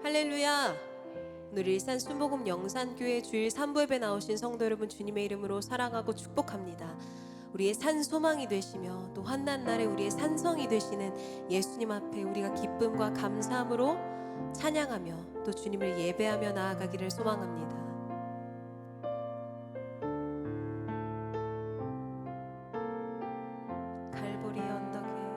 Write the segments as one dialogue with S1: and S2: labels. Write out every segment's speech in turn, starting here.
S1: 할렐루야! 오늘 일산 순복음 영산교회 주일 3부 예배 나오신 성도 여러분, 주님의 이름으로 사랑하고 축복합니다. 우리의 산 소망이 되시며 또 환난 날에 우리의 산성이 되시는 예수님 앞에 우리가 기쁨과 감사함으로 찬양하며 또 주님을 예배하며 나아가기를 소망합니다. 갈보리 언덕에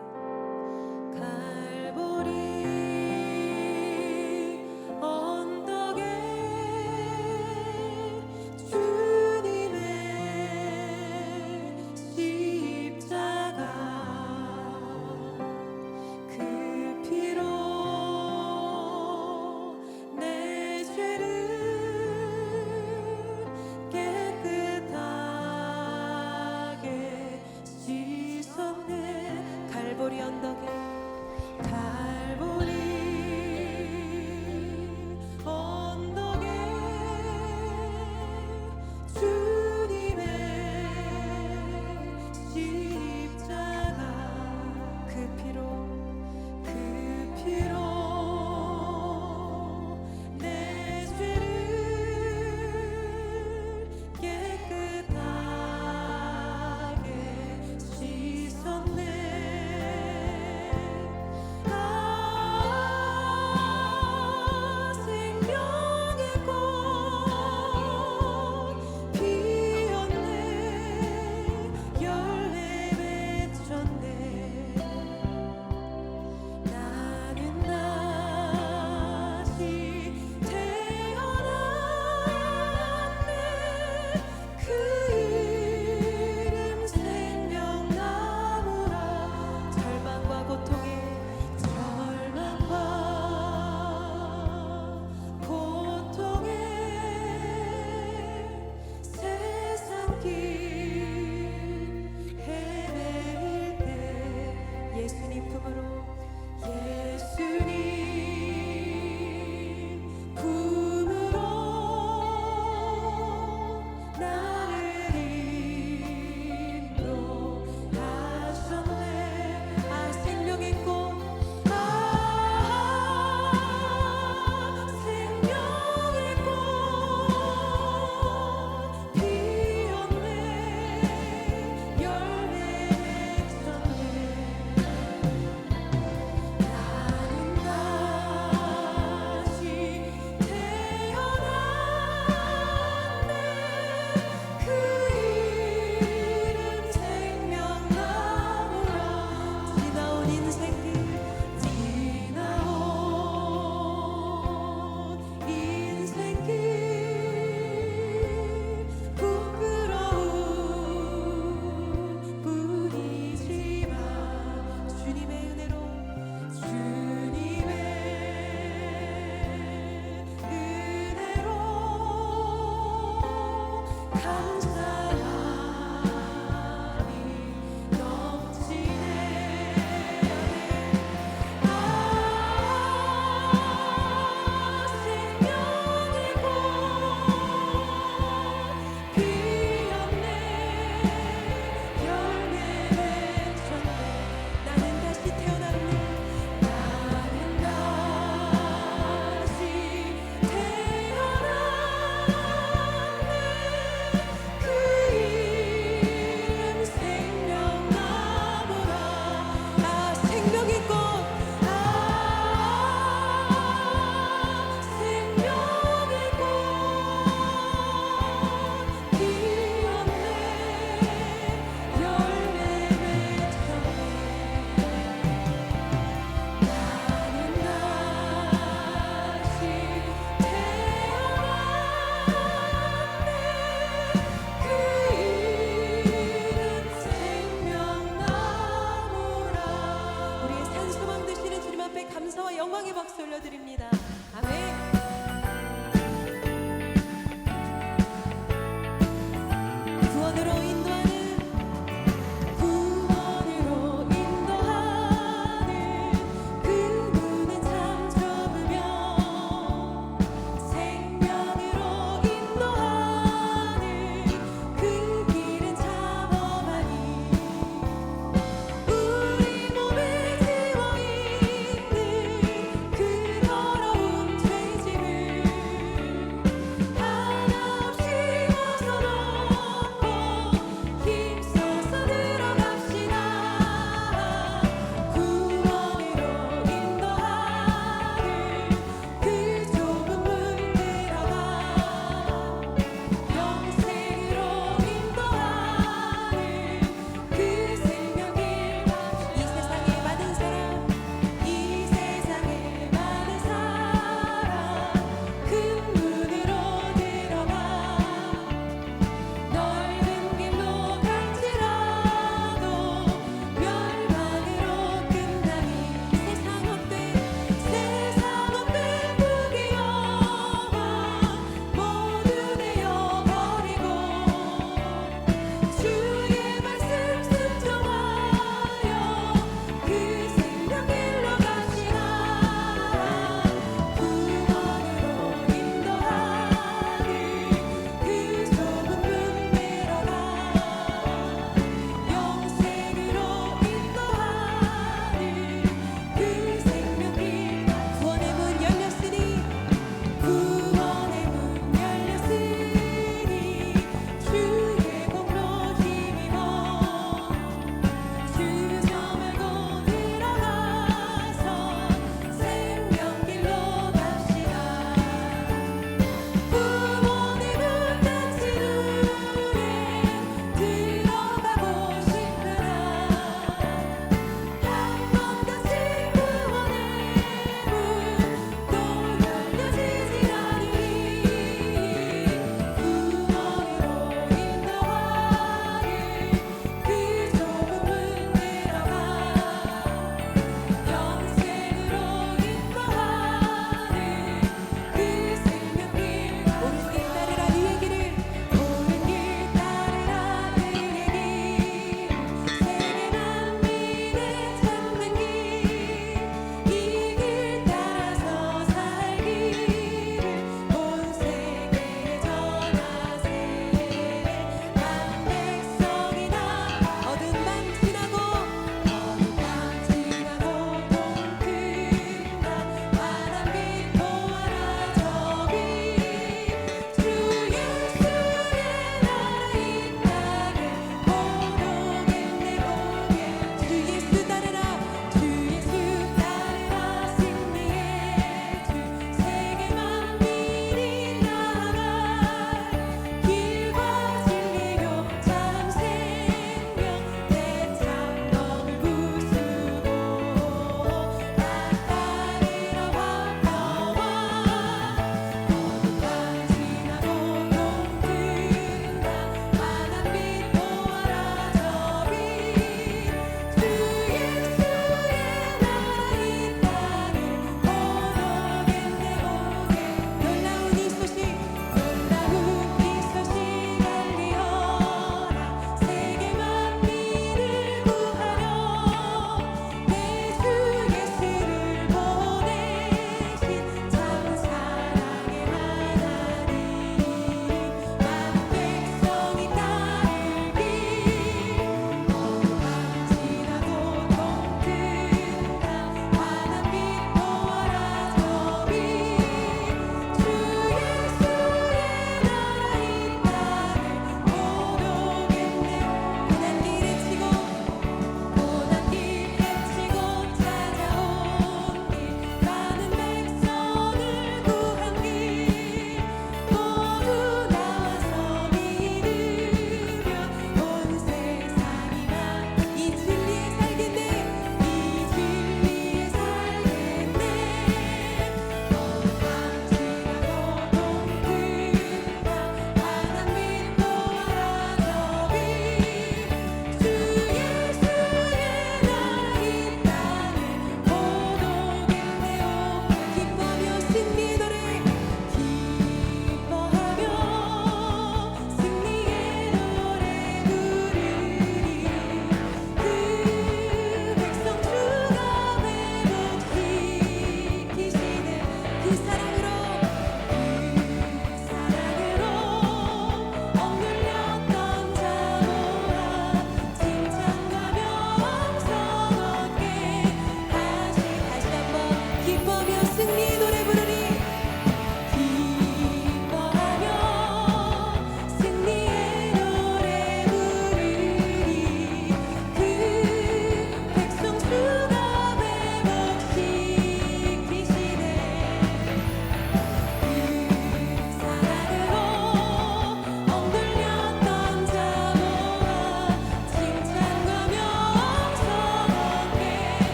S1: 영광의 박수 올려드립니다. 아멘. 걸어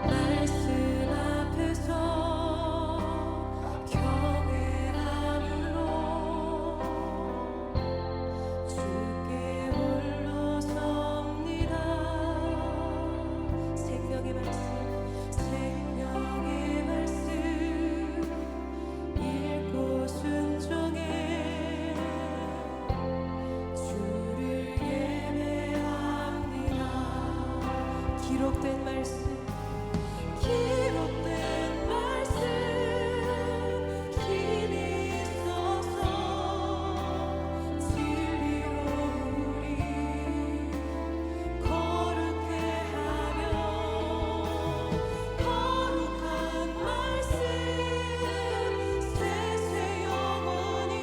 S1: 말씀 앞에서 경외함으로 주께 홀로 섭니다. 생명의 말씀 읽고 순종해 주를 예배합니다. 기록된 말씀 힘이 있어서 진리로 우리 거룩해 하며 거룩한 말씀 세세 영원히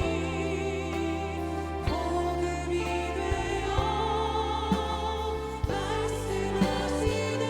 S1: 복음이 되어 말씀하시네.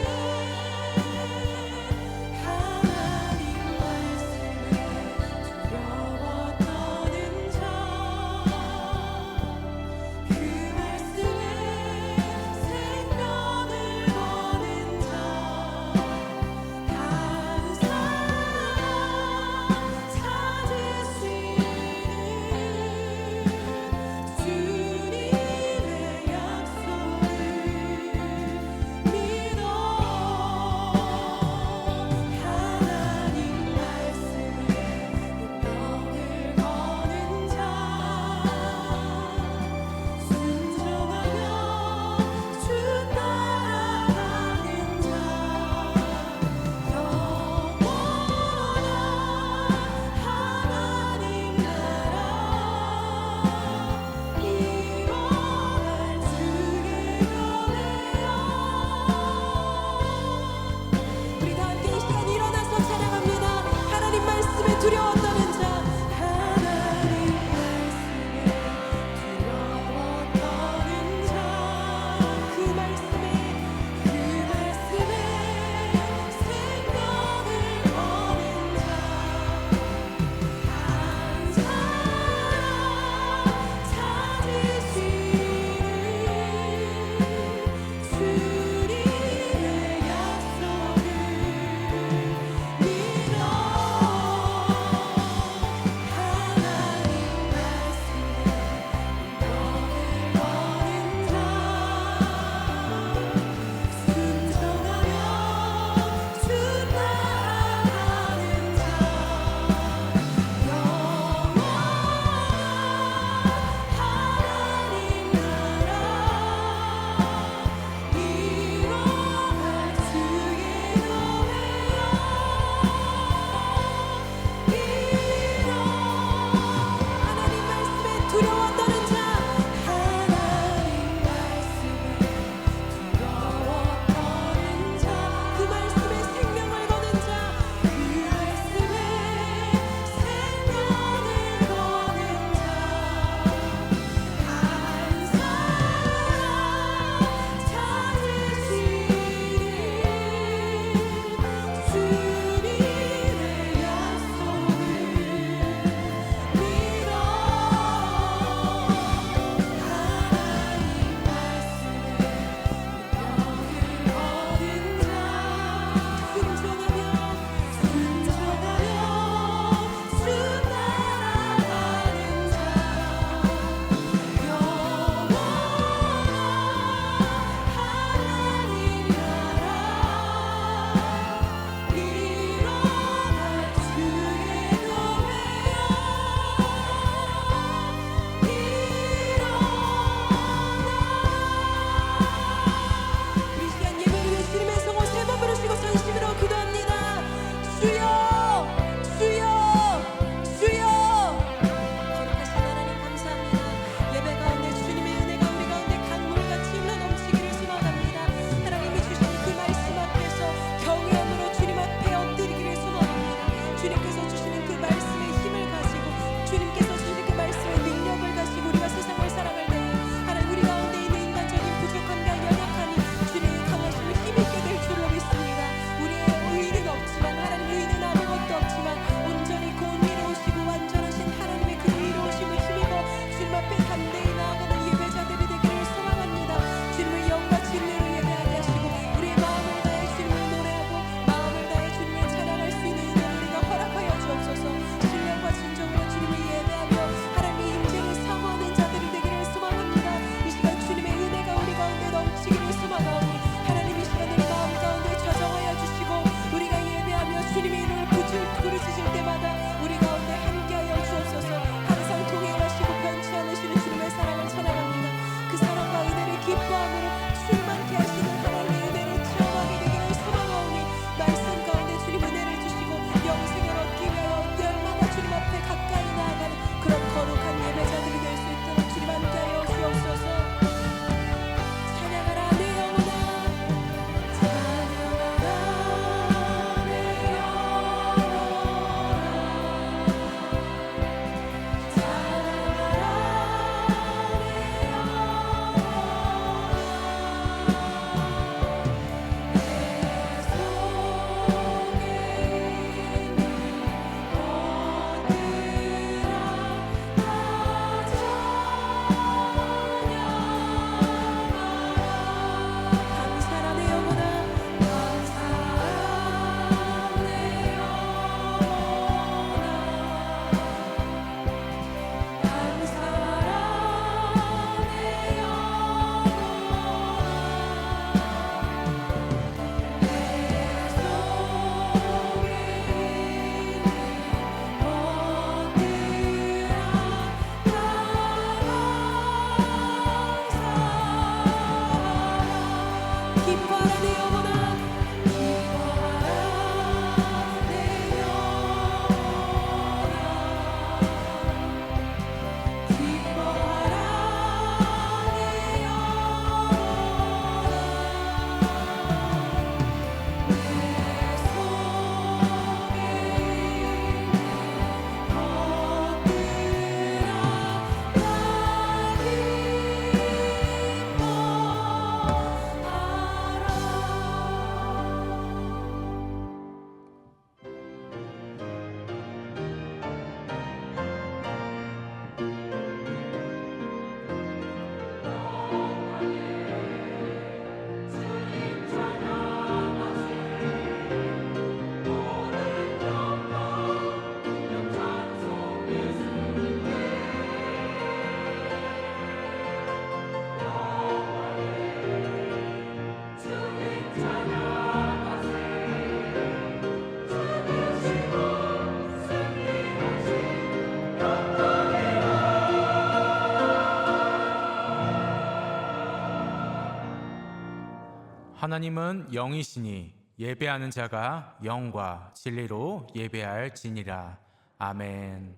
S2: 하나님은 영이시니 예배하는 자가 영과 진리로 예배할지니라. 아멘.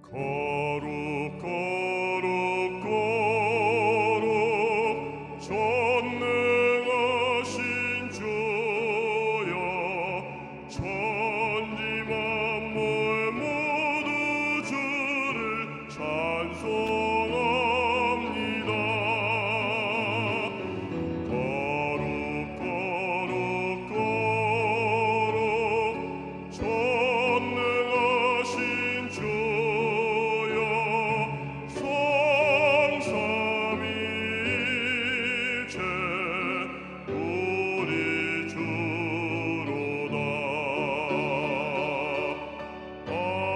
S3: 거룩 거룩 거룩 전능하신 주여 천지 만물 모두 주를 찬송합니다. 거룩 거룩 거룩 전능하신 주여 성삼위일체 우리 주로다. 아멘.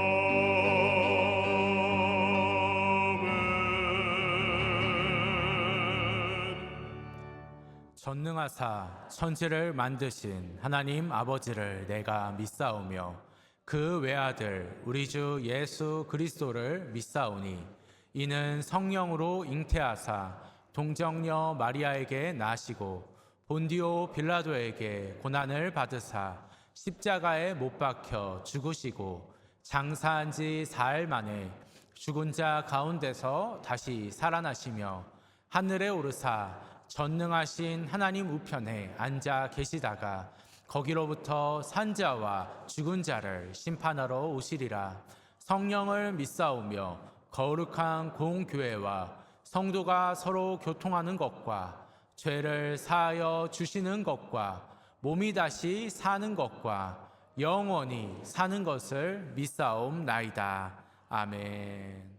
S2: 전능하사 천지를 만드신 하나님 아버지를 내가 믿사오며 그 외아들 우리 주 예수 그리스도를 믿사오니 이는 성령으로 잉태하사 동정녀 마리아에게 나시고 본디오 빌라도에게 고난을 받으사 십자가에 못 박혀 죽으시고 장사한 지 사흘 만에 죽은 자 가운데서 다시 살아나시며 하늘에 오르사 전능하신 하나님 우편에 앉아 계시다가 거기로부터 산자와 죽은 자를 심판하러 오시리라. 성령을 믿사오며 거룩한 공교회와 성도가 서로 교통하는 것과 죄를 사하여 주시는 것과 몸이 다시 사는 것과 영원히 사는 것을 믿사옵나이다. 아멘.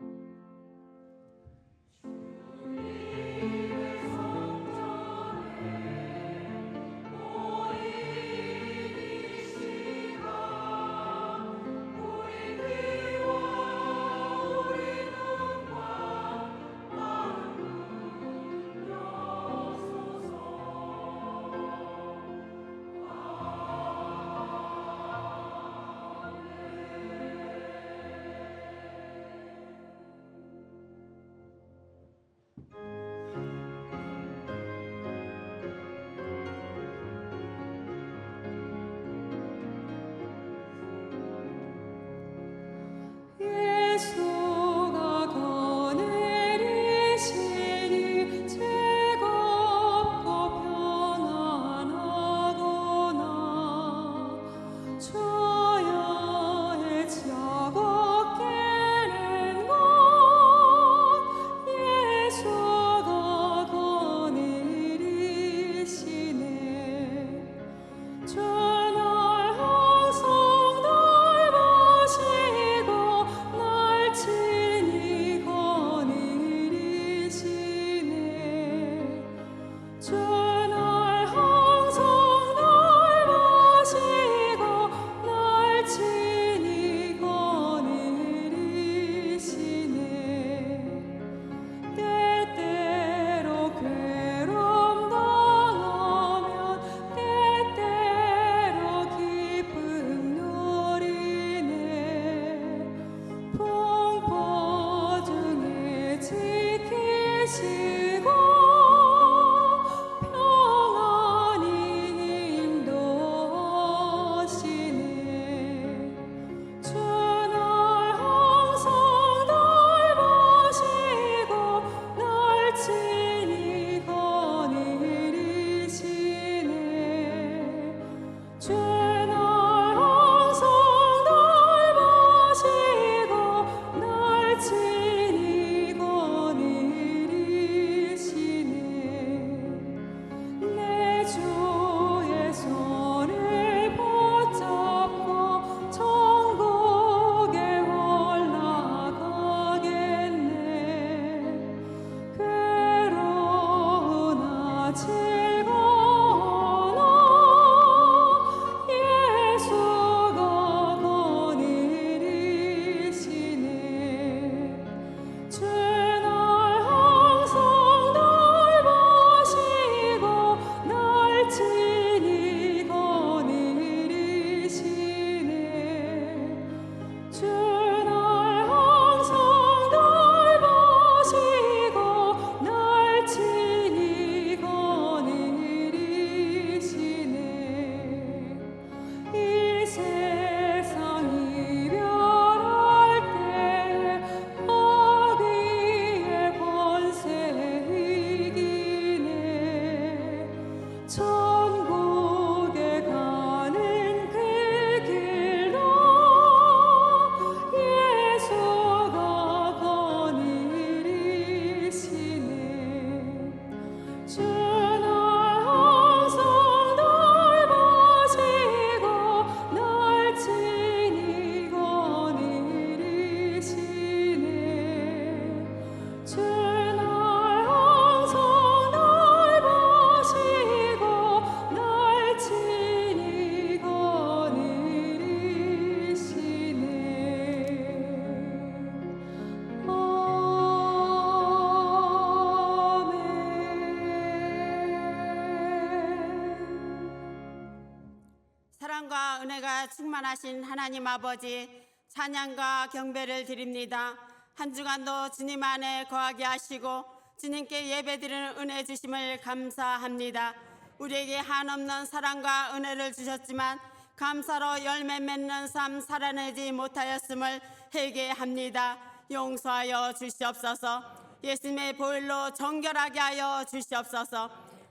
S4: 은혜가 충만하신 하나님 아버지, 찬양과 경배를 드립니다. 한 주간도 주님 안에 거하게 하시고 주님께 예배드리는 은혜 주심을 감사합니다. 우리에게 한없는 사랑과 은혜를 주셨지만 감사로 열매 맺는 삶 살아내지 못하였음을 회개합니다. 용서하여 주시옵소서. 예수님의 보혈로 정결하게 하여 주시옵소서.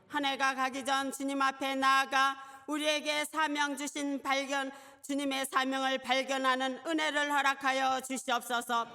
S4: 한 해가 가기 전 주님 앞에 나아가 우리에게 사명 주신 주님의 사명을 발견하는 은혜를 허락하여 주시옵소서.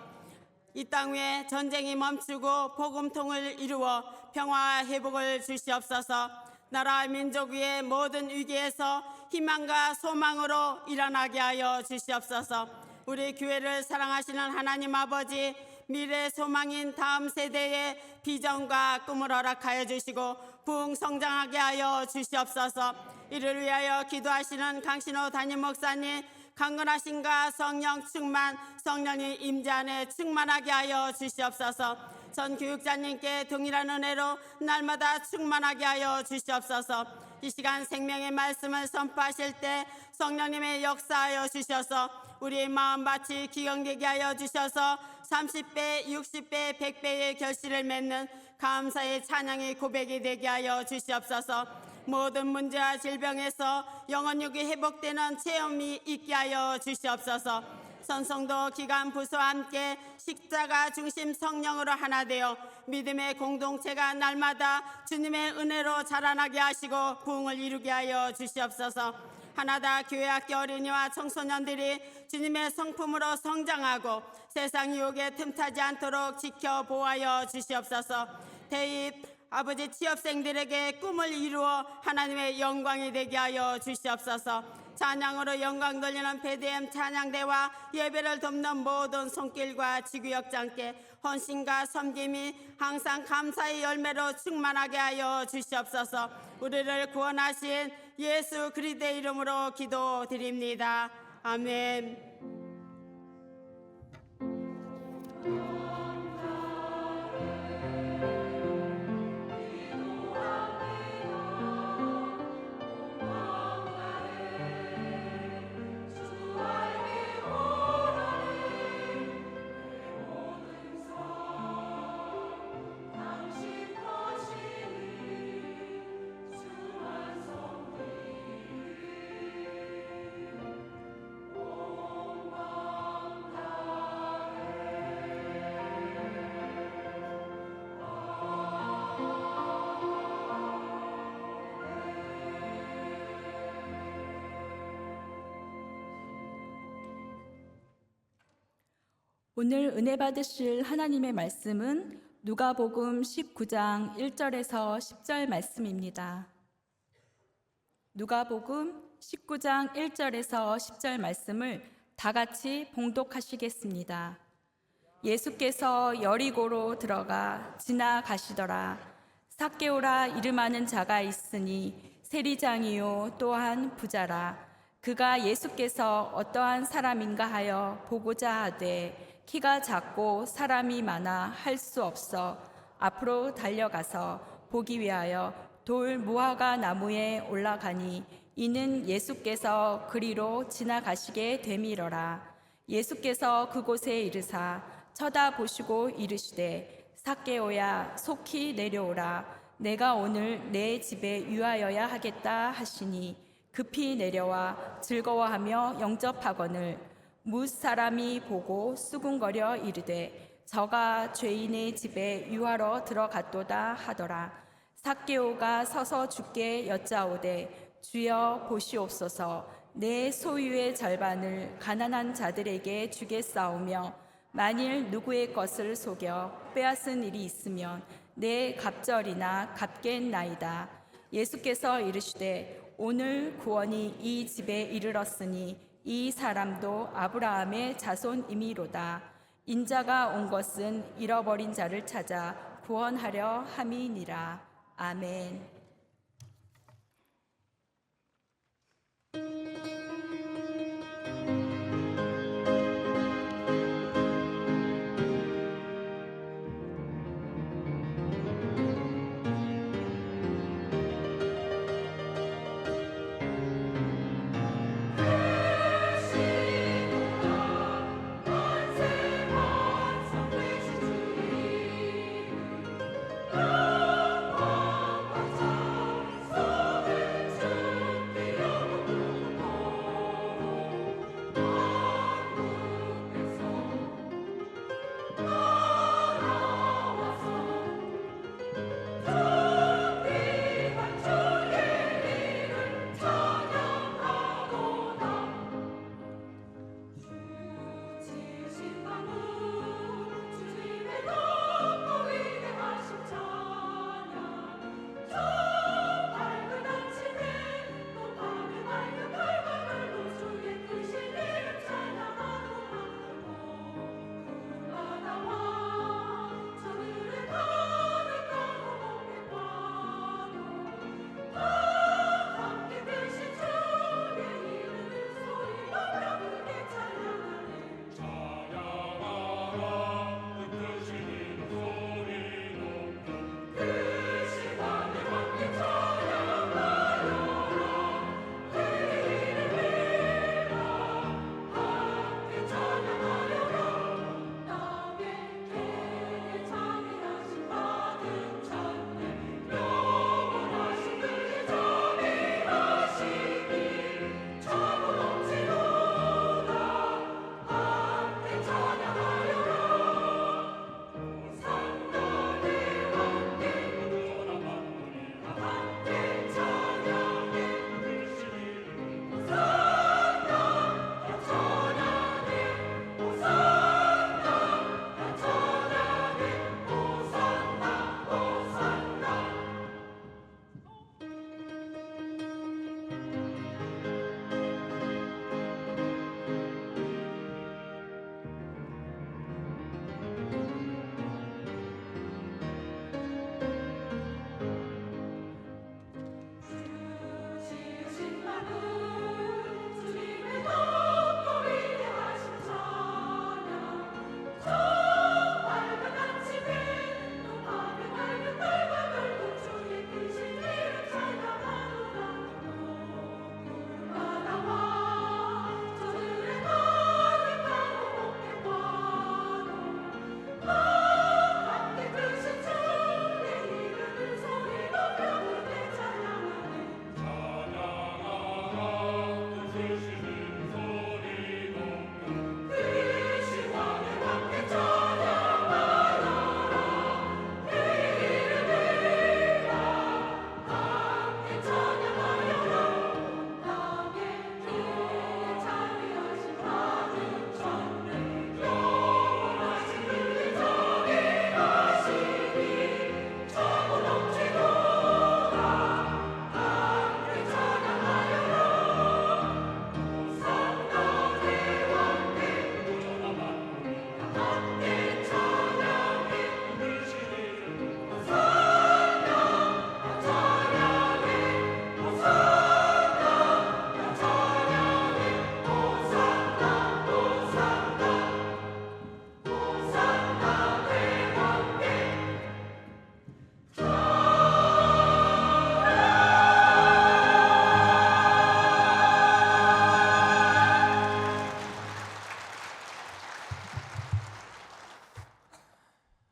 S4: 이 땅 위에 전쟁이 멈추고 복음통을 이루어 평화와 회복을 주시옵소서. 나라 민족 위의 모든 위기에서 희망과 소망으로 일어나게 하여 주시옵소서. 우리 교회를 사랑하시는 하나님 아버지, 미래 소망인 다음 세대의 비전과 꿈을 허락하여 주시고 부흥 성장하게 하여 주시옵소서. 이를 위하여 기도하시는 강신호 담임 목사님, 강건하심과 성령 충만, 성령의 임재 안에 충만하게 하여 주시옵소서. 전 교육자님께 동일한 은혜로 날마다 충만하게 하여 주시옵소서. 이 시간 생명의 말씀을 선포하실 때 성령님의 역사하여 주셔서 우리의 마음밭이 기경되게 하여 주셔서 30배, 60배, 100배의 결실을 맺는 감사의 찬양의 고백이 되게 하여 주시옵소서. 모든 문제와 질병에서 영혼육이 회복되는 체험이 있게 하여 주시옵소서. 선성도 기관 부서와 함께 십자가 중심 성령으로 하나 되어 믿음의 공동체가 날마다 주님의 은혜로 자라나게 하시고 부흥을 이루게 하여 주시옵소서. 하나다 교회학교 어린이와 청소년들이 주님의 성품으로 성장하고 세상 유혹에 틈타지 않도록 지켜 보호하여 주시옵소서. 대입 아버지 취업생들에게 꿈을 이루어 하나님의 영광이 되게 하여 주시옵소서. 찬양으로 영광 돌리는 베드엠 찬양대와 예배를 돕는 모든 손길과 지구역장께 헌신과 섬김이 항상 감사의 열매로 충만하게 하여 주시옵소서. 우리를 구원하신 예수 그리스도의 이름으로 기도드립니다. 아멘.
S5: 오늘 은혜 받으실 하나님의 말씀은 누가복음 19장 1절에서 10절 말씀입니다. 누가복음 19장 1절에서 10절 말씀을 다 같이 봉독하시겠습니다. 예수께서 여리고로 들어가 지나가시더라. 삭개오라 이름하는 자가 있으니 세리장이요 또한 부자라. 그가 예수께서 어떠한 사람인가 하여 보고자 하되 키가 작고 사람이 많아 할 수 없어 앞으로 달려가서 보기 위하여 돌 무화과 나무에 올라가니 이는 예수께서 그리로 지나가시게 되밀어라. 예수께서 그곳에 이르사 쳐다보시고 이르시되 삭개오야 속히 내려오라. 내가 오늘 내 집에 유하여야 하겠다 하시니 급히 내려와 즐거워하며 영접하거늘 무사람이 보고 수군거려 이르되 저가 죄인의 집에 유하러 들어갔도다 하더라. 삭개오가 서서 주께 여짜오되 주여 보시옵소서. 내 소유의 절반을 가난한 자들에게 주겠사오며 만일 누구의 것을 속여 빼앗은 일이 있으면 내 갑절이나 갚겠나이다. 예수께서 이르시되 오늘 구원이 이 집에 이르렀으니 이 사람도 아브라함의 자손이미로다. 인자가 온 것은 잃어버린 자를 찾아 구원하려 함이니라. 아멘.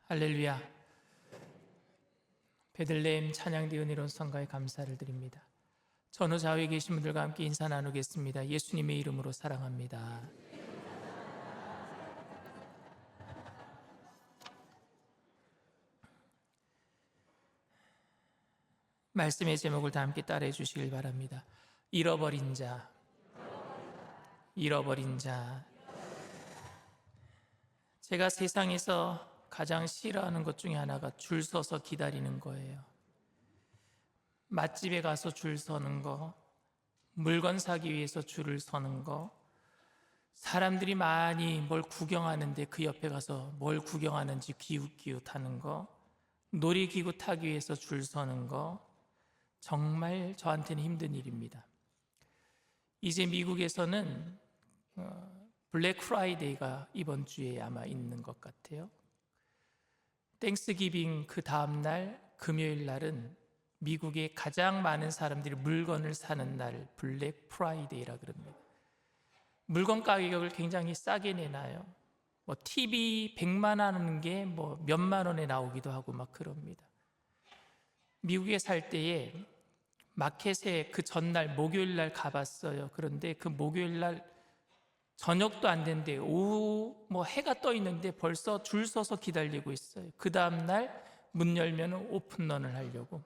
S6: 할렐루야. 베들레헴 찬양대 은혜로운 성가에 감사를 드립니다. 전후 좌우에 계신 분들과 함께 인사 나누겠습니다. 예수님의 이름으로 사랑합니다. 말씀의 제목을 다 함께 따라해 주시길 바랍니다. 잃어버린 자, 잃어버린 자. 제가 세상에서 가장 싫어하는 것 중에 하나가 줄 서서 기다리는 거예요. 맛집에 가서 줄 서는 거, 물건 사기 위해서 줄을 서는 거, 사람들이 많이 뭘 구경하는데 그 옆에 가서 뭘 구경하는지 기웃기웃하는 거, 놀이기구 타기 위해서 줄 서는 거, 정말 저한테는 힘든 일입니다. 이제 미국에서는 블랙 프라이데이가 이번 주에 아마 있는 것 같아요. 땡스기빙 그 다음 날 금요일 날은 미국의 가장 많은 사람들이 물건을 사는 날, 블랙 프라이데이라 그럽니다. 물건 가격을 굉장히 싸게 내놔요. 뭐 TV 100만 원 하는 게 뭐 몇만 원에 나오기도 하고 막 그럽니다. 미국에 살 때에 마켓에 그 전날 목요일 날 가봤어요. 그런데 그 목요일 날 저녁도 안 됐는데 오후 뭐 해가 떠 있는데 벌써 줄 서서 기다리고 있어요. 그 다음 날 문 열면 오픈런을 하려고.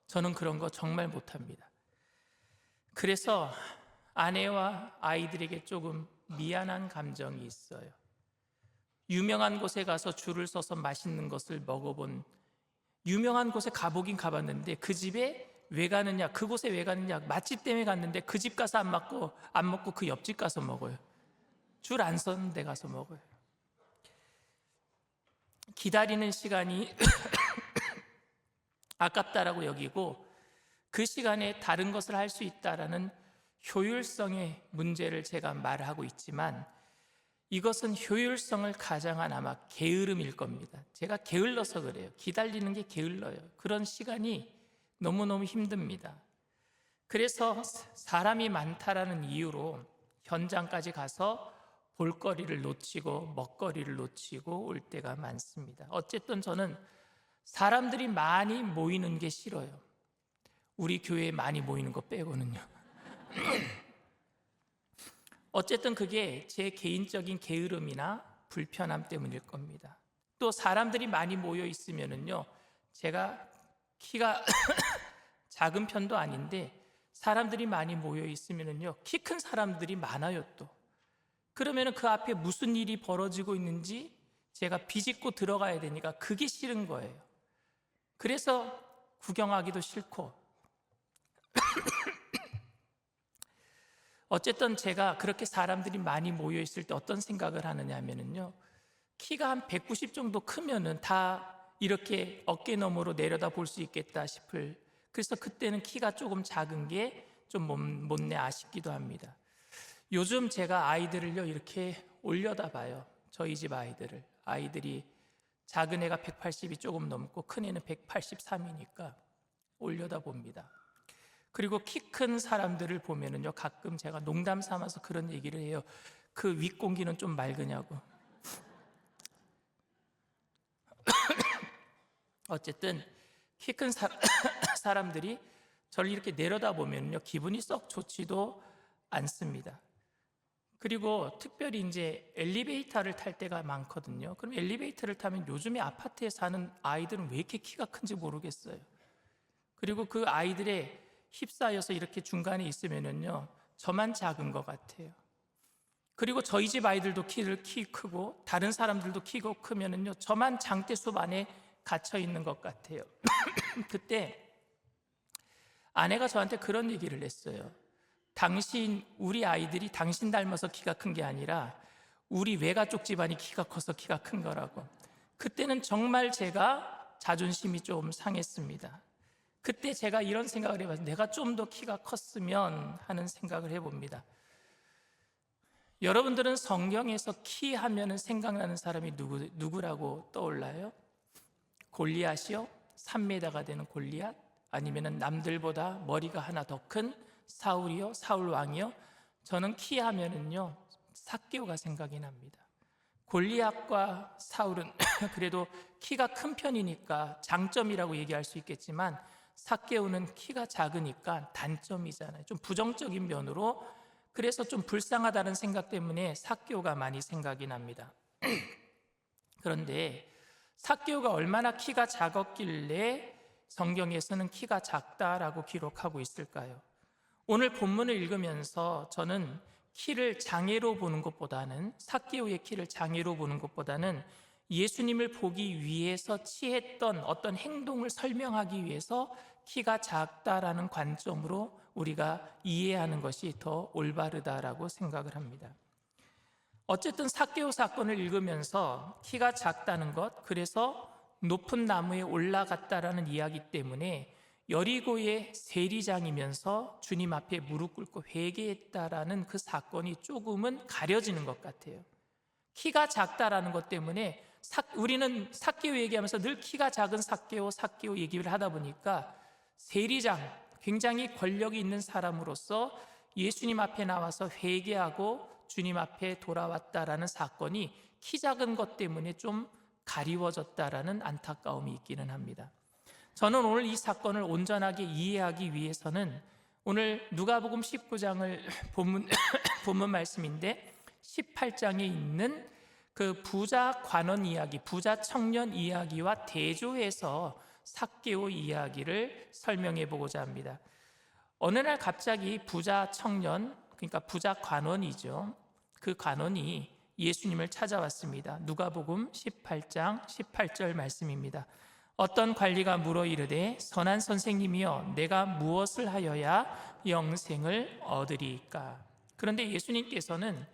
S6: 저는 그런 거 정말 못합니다. 그래서 아내와 아이들에게 조금 미안한 감정이 있어요. 유명한 곳에 가서 줄을 서서 맛있는 것을 먹어본, 유명한 곳에 가보긴 가봤는데 그 집에 왜 가느냐, 그곳에 왜 가느냐, 맛집 때문에 갔는데 그 집 가서 안 먹고 그 옆집 가서 먹어요. 줄 안 서는 데 가서 먹어요. 기다리는 시간이 아깝다라고 여기고 그 시간에 다른 것을 할 수 있다라는 효율성의 문제를 제가 말하고 있지만 이것은 효율성을 가장한 아마 게으름일 겁니다. 제가 게을러서 그래요. 기다리는 게 게을러요. 그런 시간이 너무너무 힘듭니다. 그래서 사람이 많다라는 이유로 현장까지 가서 볼거리를 놓치고 먹거리를 놓치고 올 때가 많습니다. 어쨌든 저는 사람들이 많이 모이는 게 싫어요. 우리 교회에 많이 모이는 거 빼고는요. 어쨌든 그게 제 개인적인 게으름이나 불편함 때문일 겁니다. 또 사람들이 많이 모여 있으면은요, 제가 키가 작은 편도 아닌데 사람들이 많이 모여 있으면은요, 키 큰 사람들이 많아요. 또 그러면은 그 앞에 무슨 일이 벌어지고 있는지 제가 비집고 들어가야 되니까 그게 싫은 거예요. 그래서 구경하기도 싫고 어쨌든 제가 그렇게 사람들이 많이 모여 있을 때 어떤 생각을 하느냐 하면은요, 키가 한 190 정도 크면은 다 이렇게 어깨 너머로 내려다 볼 수 있겠다 싶을, 그래서 그때는 키가 조금 작은 게 좀 못내 아쉽기도 합니다. 요즘 제가 아이들을요 이렇게 올려다 봐요. 저희 집 아이들이 작은 애가 180이 조금 넘고 큰 애는 183이니까 올려다 봅니다. 그리고 키 큰 사람들을 보면은요, 가끔 제가 농담 삼아서 그런 얘기를 해요. 그 윗공기는 좀 맑으냐고. 어쨌든 키 큰 사람들이 저를 이렇게 내려다 보면요, 기분이 썩 좋지도 않습니다. 그리고 특별히 이제 엘리베이터를 탈 때가 많거든요. 그럼 엘리베이터를 타면 요즘에 아파트에 사는 아이들은 왜 이렇게 키가 큰지 모르겠어요. 그리고 그 아이들의 휩싸여서 이렇게 중간에 있으면은요, 저만 작은 것 같아요. 그리고 저희 집 아이들도 키 크고 다른 사람들도 키가 크면은요, 저만 장대숲 안에 갇혀 있는 것 같아요. 그때 아내가 저한테 그런 얘기를 했어요. 우리 아이들이 당신 닮아서 키가 큰 게 아니라 우리 외가족 집안이 키가 커서 키가 큰 거라고. 그때는 정말 제가 자존심이 좀 상했습니다. 그때 제가 이런 생각을 해봤어요. 내가 좀 더 키가 컸으면 하는 생각을 해봅니다. 여러분들은 성경에서 키 하면은 생각나는 사람이 누구라고 떠올라요? 골리앗이요? 3m가 되는 골리앗? 아니면은 남들보다 머리가 하나 더 큰 사울이요? 사울 왕이요? 저는 키 하면은요, 삭개오가 생각이 납니다. 골리앗과 사울은 그래도 키가 큰 편이니까 장점이라고 얘기할 수 있겠지만 삭개오는 키가 작으니까 단점이잖아요. 좀 부정적인 면으로, 그래서 좀 불쌍하다는 생각 때문에 삭개오가 많이 생각이 납니다. 그런데 삭개오가 얼마나 키가 작았길래 성경에서는 키가 작다라고 기록하고 있을까요? 오늘 본문을 읽으면서 저는 키를 장애로 보는 것보다는, 삭개오의 키를 장애로 보는 것보다는 예수님을 보기 위해서 취했던 어떤 행동을 설명하기 위해서 키가 작다라는 관점으로 우리가 이해하는 것이 더 올바르다라고 생각을 합니다. 어쨌든 삭개오 사건을 읽으면서 키가 작다는 것, 그래서 높은 나무에 올라갔다라는 이야기 때문에 여리고의 세리장이면서 주님 앞에 무릎 꿇고 회개했다라는 그 사건이 조금은 가려지는 것 같아요. 키가 작다라는 것 때문에 우리는 삭개오 얘기하면서 늘 키가 작은 삭개오 얘기를 하다 보니까 세리장, 굉장히 권력이 있는 사람으로서 예수님 앞에 나와서 회개하고 주님 앞에 돌아왔다라는 사건이 키 작은 것 때문에 좀 가리워졌다라는 안타까움이 있기는 합니다. 저는 오늘 이 사건을 온전하게 이해하기 위해서는 오늘 누가복음 19장을 본문 말씀인데 18장에 있는 그 부자 관원 이야기, 부자 청년 이야기와 대조해서 삭개오 이야기를 설명해 보고자 합니다. 어느 날 갑자기 부자 청년, 그러니까 부자 관원이죠. 그 관원이 예수님을 찾아왔습니다. 누가복음 18장 18절 말씀입니다. 어떤 관리가 물어 이르되 선한 선생님이여 내가 무엇을 하여야 영생을 얻으리까? 그런데 예수님께서는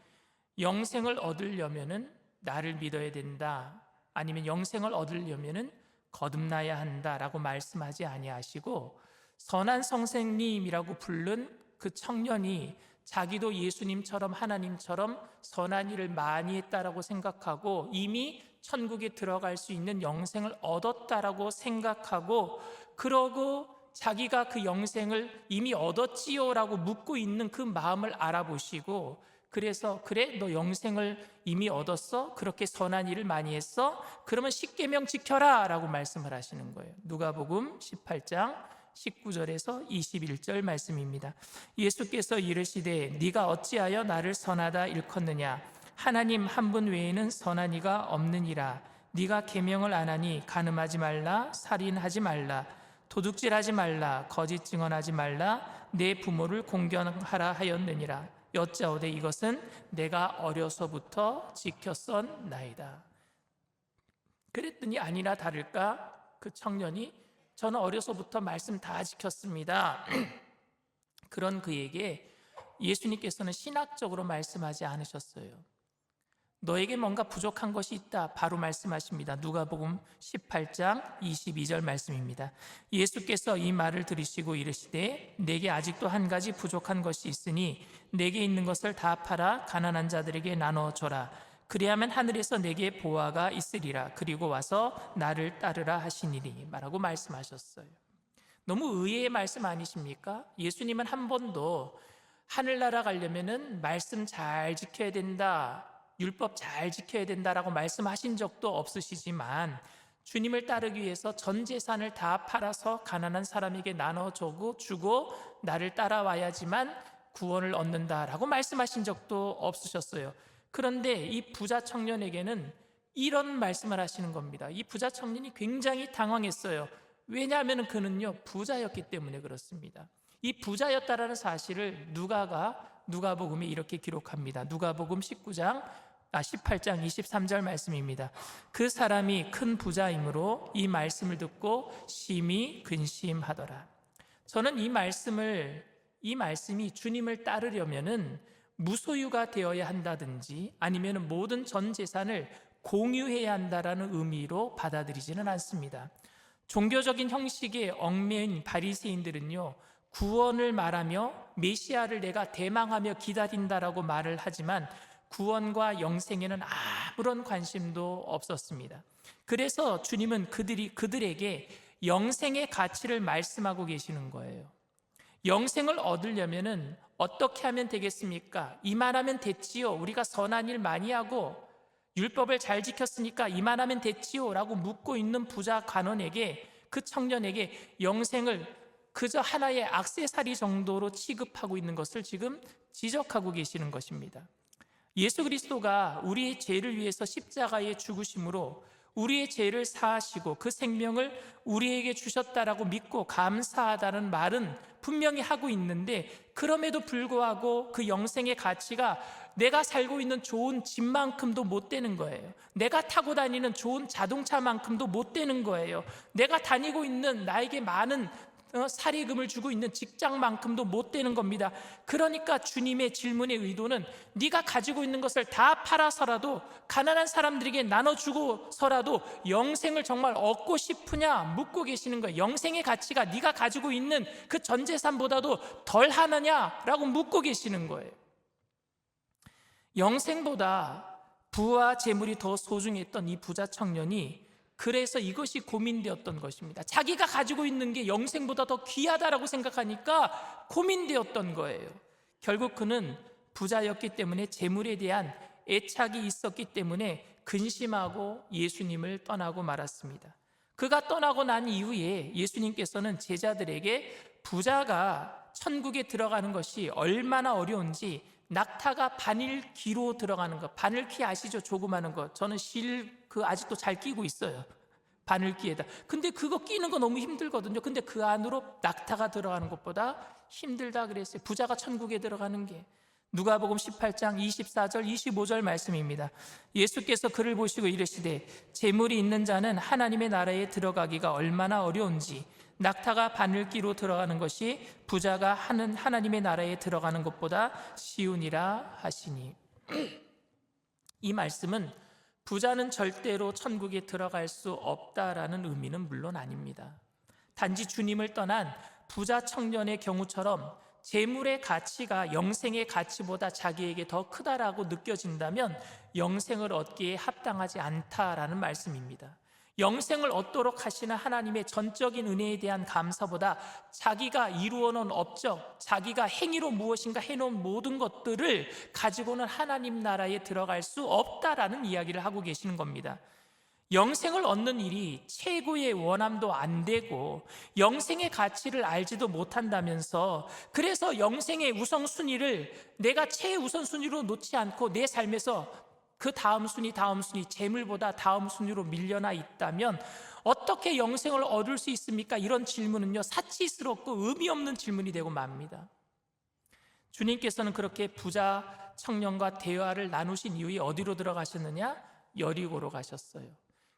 S6: 영생을 얻으려면은 나를 믿어야 된다, 아니면 영생을 얻으려면은 거듭나야 한다라고 말씀하지 아니하시고, 선한 선생님이라고 부른 그 청년이 자기도 예수님처럼 하나님처럼 선한 일을 많이 했다라고 생각하고 이미 천국에 들어갈 수 있는 영생을 얻었다라고 생각하고, 그러고 자기가 그 영생을 이미 얻었지요라고 묻고 있는 그 마음을 알아보시고, 그래서 그래 너 영생을 이미 얻었어? 그렇게 선한 일을 많이 했어? 그러면 십계명 지켜라 라고 말씀을 하시는 거예요. 누가복음 18장 19절에서 21절 말씀입니다. 예수께서 이르시되 네가 어찌하여 나를 선하다 일컫느냐? 하나님 한 분 외에는 선한 이가 없느니라. 네가 계명을 안 하니 간음하지 말라, 살인하지 말라, 도둑질하지 말라, 거짓 증언하지 말라, 내 부모를 공경하라 하였느니라. 여짜오되 이것은 내가 어려서부터 지켰었나이다. 그랬더니 아니나 다를까 그 청년이 저는 어려서부터 말씀 다 지켰습니다. 그런 그에게 예수님께서는 신학적으로 말씀하지 않으셨어요. 너에게 뭔가 부족한 것이 있다 바로 말씀하십니다. 누가복음 18장 22절 말씀입니다. 예수께서 이 말을 들으시고 이르시되 내게 아직도 한 가지 부족한 것이 있으니 내게 있는 것을 다 팔아 가난한 자들에게 나눠줘라. 그리하면 하늘에서 내게 보화가 있으리라. 그리고 와서 나를 따르라 하시니리 라고 말씀하셨어요. 너무 의외의 말씀 아니십니까? 예수님은 한 번도 하늘나라 가려면은 말씀 잘 지켜야 된다, 율법 잘 지켜야 된다라고 말씀하신 적도 없으시지만 주님을 따르기 위해서 전 재산을 다 팔아서 가난한 사람에게 나눠주고 나를 따라와야지만 구원을 얻는다라고 말씀하신 적도 없으셨어요. 그런데 이 부자 청년에게는 이런 말씀을 하시는 겁니다. 이 부자 청년이 굉장히 당황했어요. 왜냐하면 그는요 부자였기 때문에 그렇습니다. 이 부자였다라는 사실을 누가복음에 이렇게 기록합니다. 누가복음 18장 23절 말씀입니다. 그 사람이 큰 부자이므로 이 말씀을 듣고 심히 근심하더라. 저는 이 말씀이 주님을 따르려면은 무소유가 되어야 한다든지 아니면 모든 전 재산을 공유해야 한다라는 의미로 받아들이지는 않습니다. 종교적인 형식에 얽매인 바리새인들은요 구원을 말하며 메시아를 내가 대망하며 기다린다라고 말을 하지만 구원과 영생에는 아무런 관심도 없었습니다. 그래서 주님은 그들에게 영생의 가치를 말씀하고 계시는 거예요. 영생을 얻으려면은 어떻게 하면 되겠습니까? 이만하면 됐지요. 우리가 선한 일 많이 하고 율법을 잘 지켰으니까 이만하면 됐지요 라고 묻고 있는 부자 관원에게, 그 청년에게 영생을 그저 하나의 액세서리 정도로 취급하고 있는 것을 지금 지적하고 계시는 것입니다. 예수 그리스도가 우리의 죄를 위해서 십자가에 죽으심으로 우리의 죄를 사하시고 그 생명을 우리에게 주셨다라고 믿고 감사하다는 말은 분명히 하고 있는데, 그럼에도 불구하고 그 영생의 가치가 내가 살고 있는 좋은 집만큼도 못 되는 거예요. 내가 타고 다니는 좋은 자동차만큼도 못 되는 거예요. 내가 다니고 있는, 나에게 많은 사리금을 주고 있는 직장만큼도 못 되는 겁니다. 그러니까 주님의 질문의 의도는 네가 가지고 있는 것을 다 팔아서라도, 가난한 사람들에게 나눠주고서라도 영생을 정말 얻고 싶으냐 묻고 계시는 거예요. 영생의 가치가 네가 가지고 있는 그 전 재산보다도 덜 하느냐라고 묻고 계시는 거예요. 영생보다 부와 재물이 더 소중했던 이 부자 청년이 그래서 이것이 고민되었던 것입니다. 자기가 가지고 있는 게 영생보다 더 귀하다라고 생각하니까 고민되었던 거예요. 결국 그는 부자였기 때문에 재물에 대한 애착이 있었기 때문에 근심하고 예수님을 떠나고 말았습니다. 그가 떠나고 난 이후에 예수님께서는 제자들에게 부자가 천국에 들어가는 것이 얼마나 어려운지, 낙타가 바늘귀로 들어가는 것, 바늘귀 아시죠? 조그마한 거. 저는 아직도 잘 끼고 있어요. 바늘귀에다. 근데 그거 끼는 거 너무 힘들거든요. 근데 그 안으로 낙타가 들어가는 것보다 힘들다 그랬어요. 부자가 천국에 들어가는 게. 누가복음 18장 24절 25절 말씀입니다. 예수께서 그를 보시고 이르시되 재물이 있는 자는 하나님의 나라에 들어가기가 얼마나 어려운지, 낙타가 바늘귀로 들어가는 것이 부자가 하나님의 나라에 들어가는 것보다 쉬우니라 하시니. 이 말씀은 부자는 절대로 천국에 들어갈 수 없다라는 의미는 물론 아닙니다. 단지 주님을 떠난 부자 청년의 경우처럼 재물의 가치가 영생의 가치보다 자기에게 더 크다라고 느껴진다면 영생을 얻기에 합당하지 않다라는 말씀입니다. 영생을 얻도록 하시는 하나님의 전적인 은혜에 대한 감사보다 자기가 이루어놓은 업적, 자기가 행위로 무엇인가 해놓은 모든 것들을 가지고는 하나님 나라에 들어갈 수 없다라는 이야기를 하고 계시는 겁니다. 영생을 얻는 일이 최고의 원함도 안 되고 영생의 가치를 알지도 못한다면서, 그래서 영생의 우선순위를 내가 최우선순위로 놓지 않고 내 삶에서 그 다음 순위, 재물보다 다음 순위로 밀려나 있다면 어떻게 영생을 얻을 수 있습니까? 이런 질문은요, 사치스럽고 의미 없는 질문이 되고 맙니다. 주님께서는 그렇게 부자 청년과 대화를 나누신 이후에 어디로 들어가셨느냐? 여리고로 가셨어요.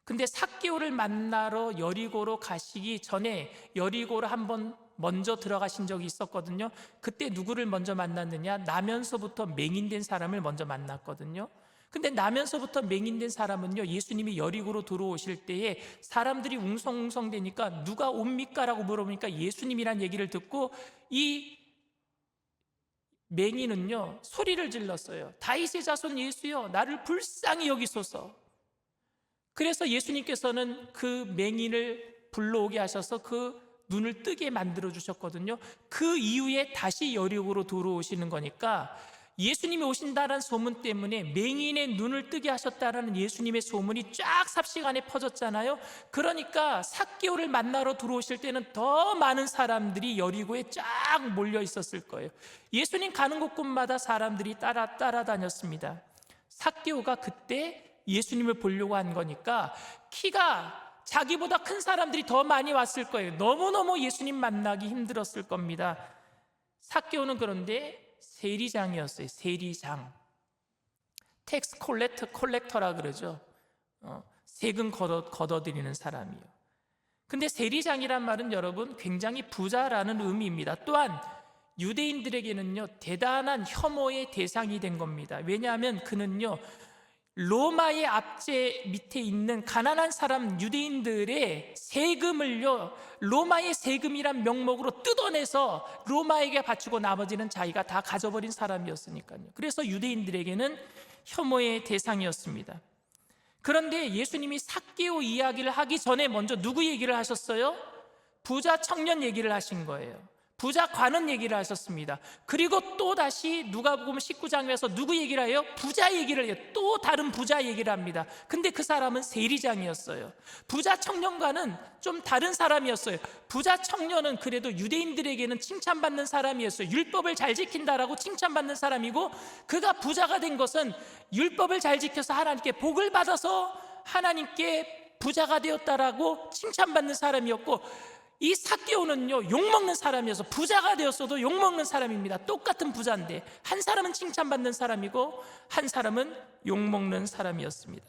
S6: 근데 삭개오를 만나러 여리고로 가시기 전에 여리고로 한번 먼저 들어가신 적이 있었거든요. 그때 누구를 먼저 만났느냐? 나면서부터 맹인된 사람을 먼저 만났거든요. 근데 나면서부터 맹인된 사람은요, 예수님이 여리고로 들어오실 때에 사람들이 웅성웅성대니까 누가 옵니까? 라고 물어보니까 예수님이란 얘기를 듣고 이 맹인은요 소리를 질렀어요. 다윗의 자손 예수여, 나를 불쌍히 여기소서. 그래서 예수님께서는 그 맹인을 불러오게 하셔서 그 눈을 뜨게 만들어 주셨거든요. 그 이후에 다시 여리고로 들어오시는 거니까 예수님이 오신다는 소문 때문에 맹인의 눈을 뜨게 하셨다라는 예수님의 소문이 쫙 삽시간에 퍼졌잖아요. 그러니까 삭개오를 만나러 들어오실 때는 더 많은 사람들이 여리고에 쫙 몰려 있었을 거예요. 예수님 가는 곳곳마다 사람들이 따라다녔습니다. 삭개오가 그때 예수님을 보려고 한 거니까 키가 자기보다 큰 사람들이 더 많이 왔을 거예요. 너무너무 예수님 만나기 힘들었을 겁니다. 삭개오는 그런데 세리장이었어요. 세리장. 텍스 콜렉터라 그러죠. 세금 걷어들이는 사람이요. 근데 세리장이란 말은 여러분 굉장히 부자라는 의미입니다. 또한 유대인들에게는요 대단한 혐오의 대상이 된 겁니다. 왜냐하면 그는요 로마의 압제 밑에 있는 가난한 사람 유대인들의 세금을요 로마의 세금이란 명목으로 뜯어내서 로마에게 바치고 나머지는 자기가 다 가져버린 사람이었으니까요. 그래서 유대인들에게는 혐오의 대상이었습니다. 그런데 예수님이 삭개오 이야기를 하기 전에 먼저 누구 얘기를 하셨어요? 부자 청년 얘기를 하신 거예요. 부자 관원 얘기를 하셨습니다. 그리고 또 다시 누가복음 19장에 와서 누구 얘기를 해요? 부자 얘기를 해요. 또 다른 부자 얘기를 합니다. 근데 그 사람은 세리장이었어요. 부자 청년과는 좀 다른 사람이었어요. 부자 청년은 그래도 유대인들에게는 칭찬받는 사람이었어요. 율법을 잘 지킨다라고 칭찬받는 사람이고, 그가 부자가 된 것은 율법을 잘 지켜서 하나님께 복을 받아서 하나님께 부자가 되었다라고 칭찬받는 사람이었고, 이 삭개오는요 욕먹는 사람이어서 부자가 되었어도 욕먹는 사람입니다. 똑같은 부자인데 한 사람은 칭찬받는 사람이고 한 사람은 욕먹는 사람이었습니다.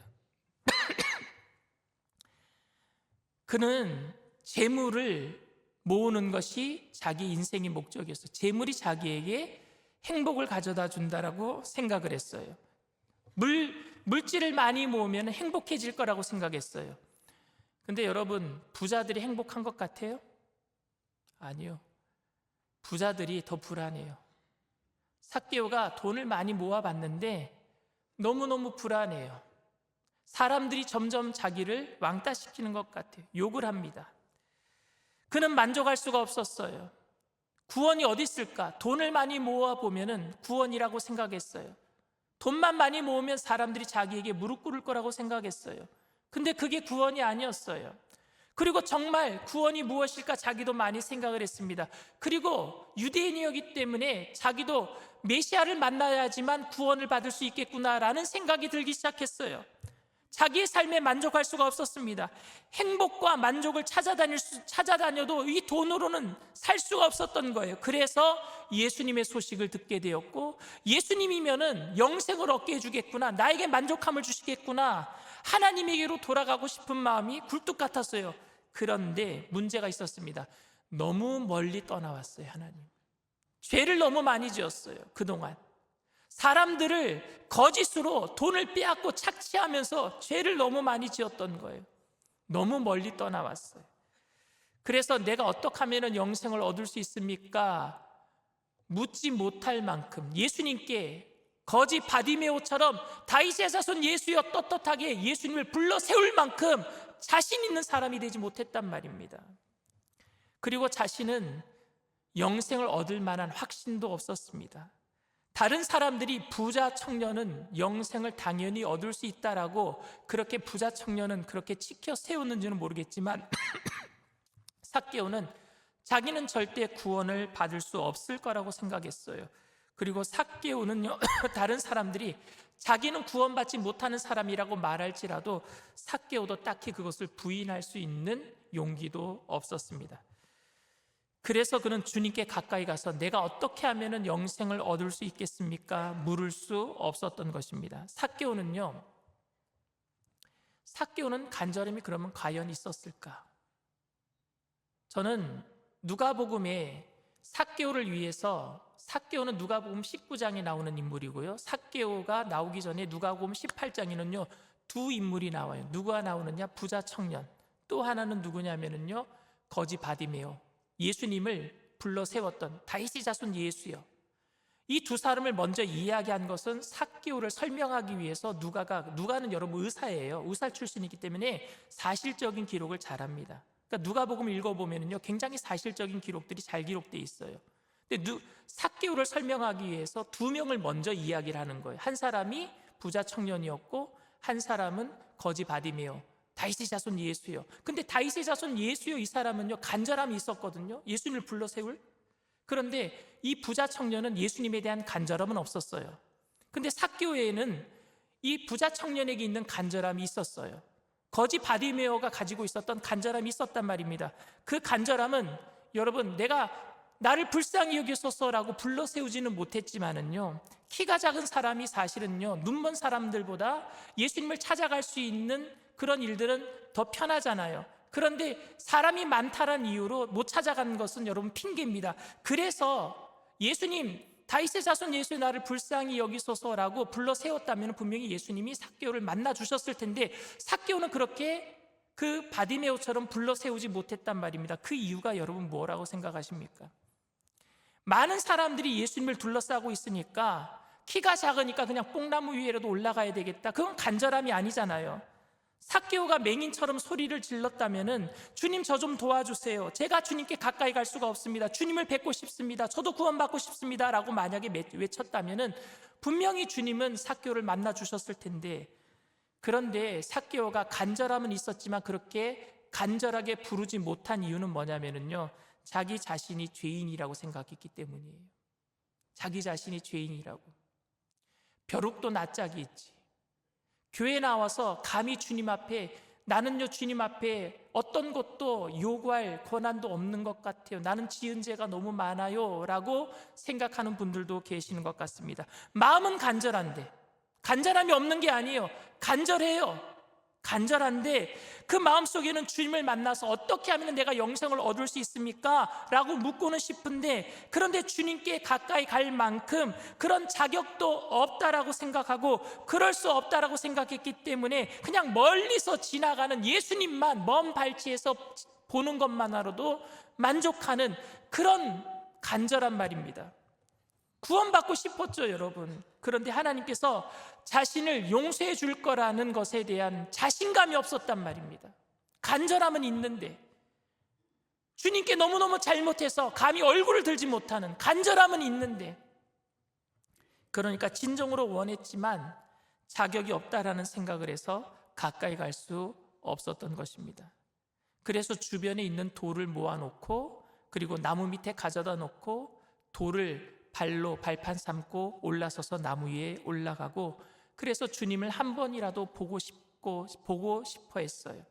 S6: 그는 재물을 모으는 것이 자기 인생의 목적이었어요. 재물이 자기에게 행복을 가져다 준다라고 생각을 했어요. 물질을 많이 모으면 행복해질 거라고 생각했어요. 근데 여러분, 부자들이 행복한 것 같아요? 아니요. 부자들이 더 불안해요. 삭개오가 돈을 많이 모아봤는데 너무너무 불안해요. 사람들이 점점 자기를 왕따시키는 것 같아요. 욕을 합니다. 그는 만족할 수가 없었어요. 구원이 어디 있을까? 돈을 많이 모아보면 구원이라고 생각했어요. 돈만 많이 모으면 사람들이 자기에게 무릎 꿇을 거라고 생각했어요. 근데 그게 구원이 아니었어요. 그리고 정말 구원이 무엇일까 자기도 많이 생각을 했습니다. 그리고 유대인이었기 때문에 자기도 메시아를 만나야지만 구원을 받을 수 있겠구나라는 생각이 들기 시작했어요. 자기의 삶에 만족할 수가 없었습니다. 행복과 만족을 찾아다녀도 이 돈으로는 살 수가 없었던 거예요. 그래서 예수님의 소식을 듣게 되었고, 예수님이면은 영생을 얻게 해주겠구나, 나에게 만족함을 주시겠구나, 하나님에게로 돌아가고 싶은 마음이 굴뚝 같았어요. 그런데 문제가 있었습니다. 너무 멀리 떠나왔어요. 하나님, 죄를 너무 많이 지었어요. 그동안 사람들을 거짓으로 돈을 빼앗고 착취하면서 죄를 너무 많이 지었던 거예요. 너무 멀리 떠나왔어요. 그래서 내가 어떻게 하면 영생을 얻을 수 있습니까? 묻지 못할 만큼 예수님께 거지 바디메오처럼 다윗의 자손 예수여 떳떳하게 예수님을 불러 세울 만큼 자신 있는 사람이 되지 못했단 말입니다. 그리고 자신은 영생을 얻을 만한 확신도 없었습니다. 다른 사람들이 부자 청년은 영생을 당연히 얻을 수 있다라고 그렇게 부자 청년은 그렇게 지켜 세웠는지는 모르겠지만 삭개오는 자기는 절대 구원을 받을 수 없을 거라고 생각했어요. 그리고 삭개오는요 다른 사람들이 자기는 구원받지 못하는 사람이라고 말할지라도 삭개오도 딱히 그것을 부인할 수 있는 용기도 없었습니다. 그래서 그는 주님께 가까이 가서 내가 어떻게 하면 영생을 얻을 수 있겠습니까? 물을 수 없었던 것입니다. 삭개오는 간절함이 그러면 과연 있었을까? 저는 누가복음에 삭개오를 위해서, 삭개오는 누가복음 19장에 나오는 인물이고요, 삭개오가 나오기 전에 누가복음 18장에는요 두 인물이 나와요. 누가 나오느냐? 부자 청년, 또 하나는 누구냐면요 거지 바디메오, 예수님을 불러 세웠던 다윗의 자손 예수요. 이 두 사람을 먼저 이야기한 것은 삭개오를 설명하기 위해서 누가는 여러분 의사예요. 의사 출신이기 때문에 사실적인 기록을 잘합니다. 그러니까 누가복음 읽어보면요 굉장히 사실적인 기록들이 잘 기록되어 있어요. 근데 삭개오를 설명하기 위해서 두 명을 먼저 이야기를 하는 거예요. 한 사람이 부자 청년이었고 한 사람은 거지 바디메오, 다윗의 자손 예수요. 근데 다윗의 자손 예수요 이 사람은요 간절함이 있었거든요. 예수님을 불러 세울. 그런데 이 부자 청년은 예수님에 대한 간절함은 없었어요. 근데 삭개오에는 이 부자 청년에게 있는 간절함이 있었어요. 거지 바디메오가 가지고 있었던 간절함이 있었단 말입니다. 그 간절함은 여러분, 내가 나를 불쌍히 여기소서라고 불러 세우지는 못했지만은요 키가 작은 사람이 사실은요 눈먼 사람들보다 예수님을 찾아갈 수 있는 그런 일들은 더 편하잖아요. 그런데 사람이 많다는 이유로 못 찾아간 것은 여러분 핑계입니다. 그래서 예수님, 다윗의 자손 예수의 나를 불쌍히 여기소서라고 불러 세웠다면 분명히 예수님이 삭개오를 만나 주셨을 텐데 삭개오는 그렇게 그 바디메오처럼 불러 세우지 못했단 말입니다. 그 이유가 여러분 뭐라고 생각하십니까? 많은 사람들이 예수님을 둘러싸고 있으니까 키가 작으니까 그냥 뽕나무 위에라도 올라가야 되겠다, 그건 간절함이 아니잖아요. 삭개오가 맹인처럼 소리를 질렀다면은 주님 저 좀 도와주세요. 제가 주님께 가까이 갈 수가 없습니다. 주님을 뵙고 싶습니다. 저도 구원받고 싶습니다. 라고 만약에 외쳤다면은 분명히 주님은 삭개오를 만나 주셨을 텐데, 그런데 삭개오가 간절함은 있었지만 그렇게 간절하게 부르지 못한 이유는 뭐냐면은요, 자기 자신이 죄인이라고 생각했기 때문이에요. 자기 자신이 죄인이라고. 벼룩도 낯짝이 있지. 교회 나와서 감히 주님 앞에, 나는요 주님 앞에 어떤 것도 요구할 권한도 없는 것 같아요. 나는 지은 죄가 너무 많아요 라고 생각하는 분들도 계시는 것 같습니다. 마음은 간절한데, 간절함이 없는 게 아니에요. 간절해요. 간절한데 그 마음속에는 주님을 만나서 어떻게 하면 내가 영생을 얻을 수 있습니까? 라고 묻고는 싶은데, 그런데 주님께 가까이 갈 만큼 그런 자격도 없다라고 생각하고 그럴 수 없다라고 생각했기 때문에 그냥 멀리서 지나가는 예수님만 먼 발치에서 보는 것만으로도 만족하는 그런 간절한 말입니다. 구원받고 싶었죠, 여러분. 그런데 하나님께서 자신을 용서해 줄 거라는 것에 대한 자신감이 없었단 말입니다. 간절함은 있는데 주님께 너무너무 잘못해서 감히 얼굴을 들지 못하는 간절함은 있는데, 그러니까 진정으로 원했지만 자격이 없다라는 생각을 해서 가까이 갈 수 없었던 것입니다. 그래서 주변에 있는 돌을 모아놓고, 그리고 나무 밑에 가져다 놓고 돌을 발로 발판 삼고 올라서서 나무 위에 올라가고, 그래서 주님을 한 번이라도 보고 싶어 했어요.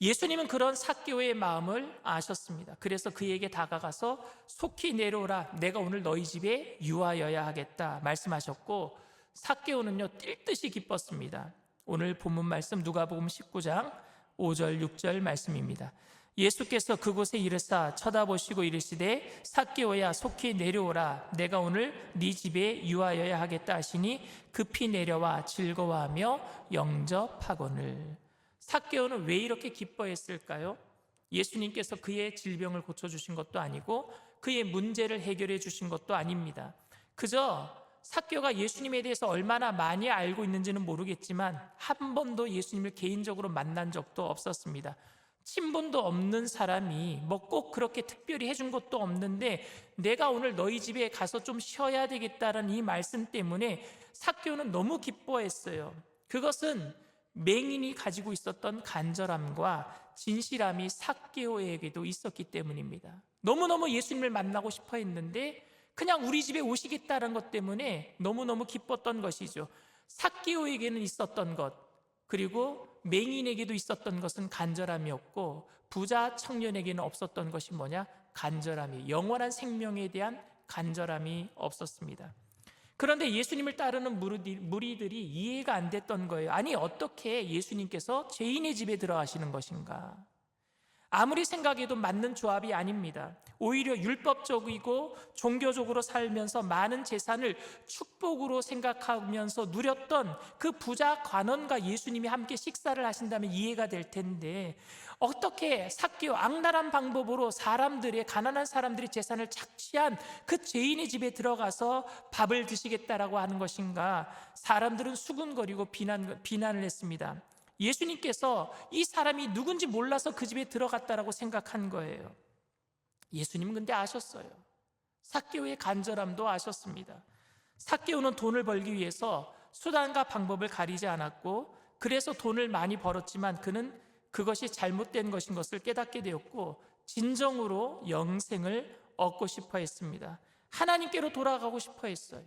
S6: 예수님은 그런 삭개오의 마음을 아셨습니다. 그래서 그에게 다가가서 속히 내려오라, 내가 오늘 너희 집에 유하여야 하겠다 말씀하셨고, 삭개오는요 뛸 듯이 기뻤습니다. 오늘 본문 말씀 누가복음 19장 5절 6절 말씀입니다. 예수께서 그곳에 이르사 쳐다보시고 이르시되 삭개오야 속히 내려오라, 내가 오늘 네 집에 유하여야 하겠다 하시니 급히 내려와 즐거워하며 영접하거늘. 삭개오는 왜 이렇게 기뻐했을까요? 예수님께서 그의 질병을 고쳐주신 것도 아니고 그의 문제를 해결해 주신 것도 아닙니다. 그저 삭개오가 예수님에 대해서 얼마나 많이 알고 있는지는 모르겠지만 한 번도 예수님을 개인적으로 만난 적도 없었습니다. 친분도 없는 사람이 뭐 꼭 그렇게 특별히 해준 것도 없는데 내가 오늘 너희 집에 가서 좀 쉬어야 되겠다는 이 말씀 때문에 삭개오는 너무 기뻐했어요. 그것은 맹인이 가지고 있었던 간절함과 진실함이 삭개오에게도 있었기 때문입니다. 너무너무 예수님을 만나고 싶어 했는데 그냥 우리 집에 오시겠다는 것 때문에 너무너무 기뻤던 것이죠. 삭개오에게는 있었던 것, 그리고 맹인에게도 있었던 것은 간절함이었고 부자 청년에게는 없었던 것이 뭐냐? 간절함이, 영원한 생명에 대한 간절함이 없었습니다. 그런데 예수님을 따르는 무리들이 이해가 안 됐던 거예요. 아니 어떻게 예수님께서 죄인의 집에 들어가시는 것인가? 아무리 생각해도 맞는 조합이 아닙니다. 오히려 율법적이고 종교적으로 살면서 많은 재산을 축복으로 생각하면서 누렸던 그 부자 관원과 예수님이 함께 식사를 하신다면 이해가 될 텐데 어떻게 삭개오 악랄한 방법으로 가난한 사람들의 재산을 착취한 그 죄인의 집에 들어가서 밥을 드시겠다라고 하는 것인가? 사람들은 수군거리고 비난을 했습니다. 예수님께서 이 사람이 누군지 몰라서 그 집에 들어갔다라고 생각한 거예요. 예수님은 근데 아셨어요. 삭개오의 간절함도 아셨습니다. 삭개오는 돈을 벌기 위해서 수단과 방법을 가리지 않았고 그래서 돈을 많이 벌었지만 그는 그것이 잘못된 것인 것을 깨닫게 되었고 진정으로 영생을 얻고 싶어 했습니다. 하나님께로 돌아가고 싶어 했어요.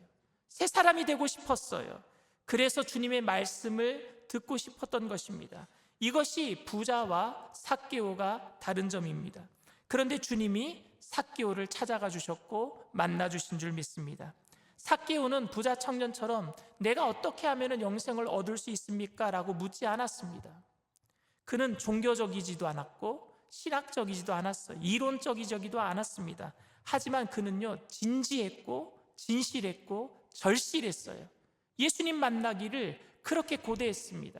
S6: 새 사람이 되고 싶었어요. 그래서 주님의 말씀을 듣고 싶었던 것입니다. 이것이 부자와 삭개오가 다른 점입니다. 그런데 주님이 삭개오를 찾아가 주셨고 만나 주신 줄 믿습니다. 삭개오는 부자 청년처럼 내가 어떻게 하면 영생을 얻을 수 있습니까? 라고 묻지 않았습니다. 그는 종교적이지도 않았고 신학적이지도 않았어요. 이론적이지도 않았습니다. 하지만 그는요 진지했고 진실했고 절실했어요. 예수님 만나기를 그렇게 고대했습니다.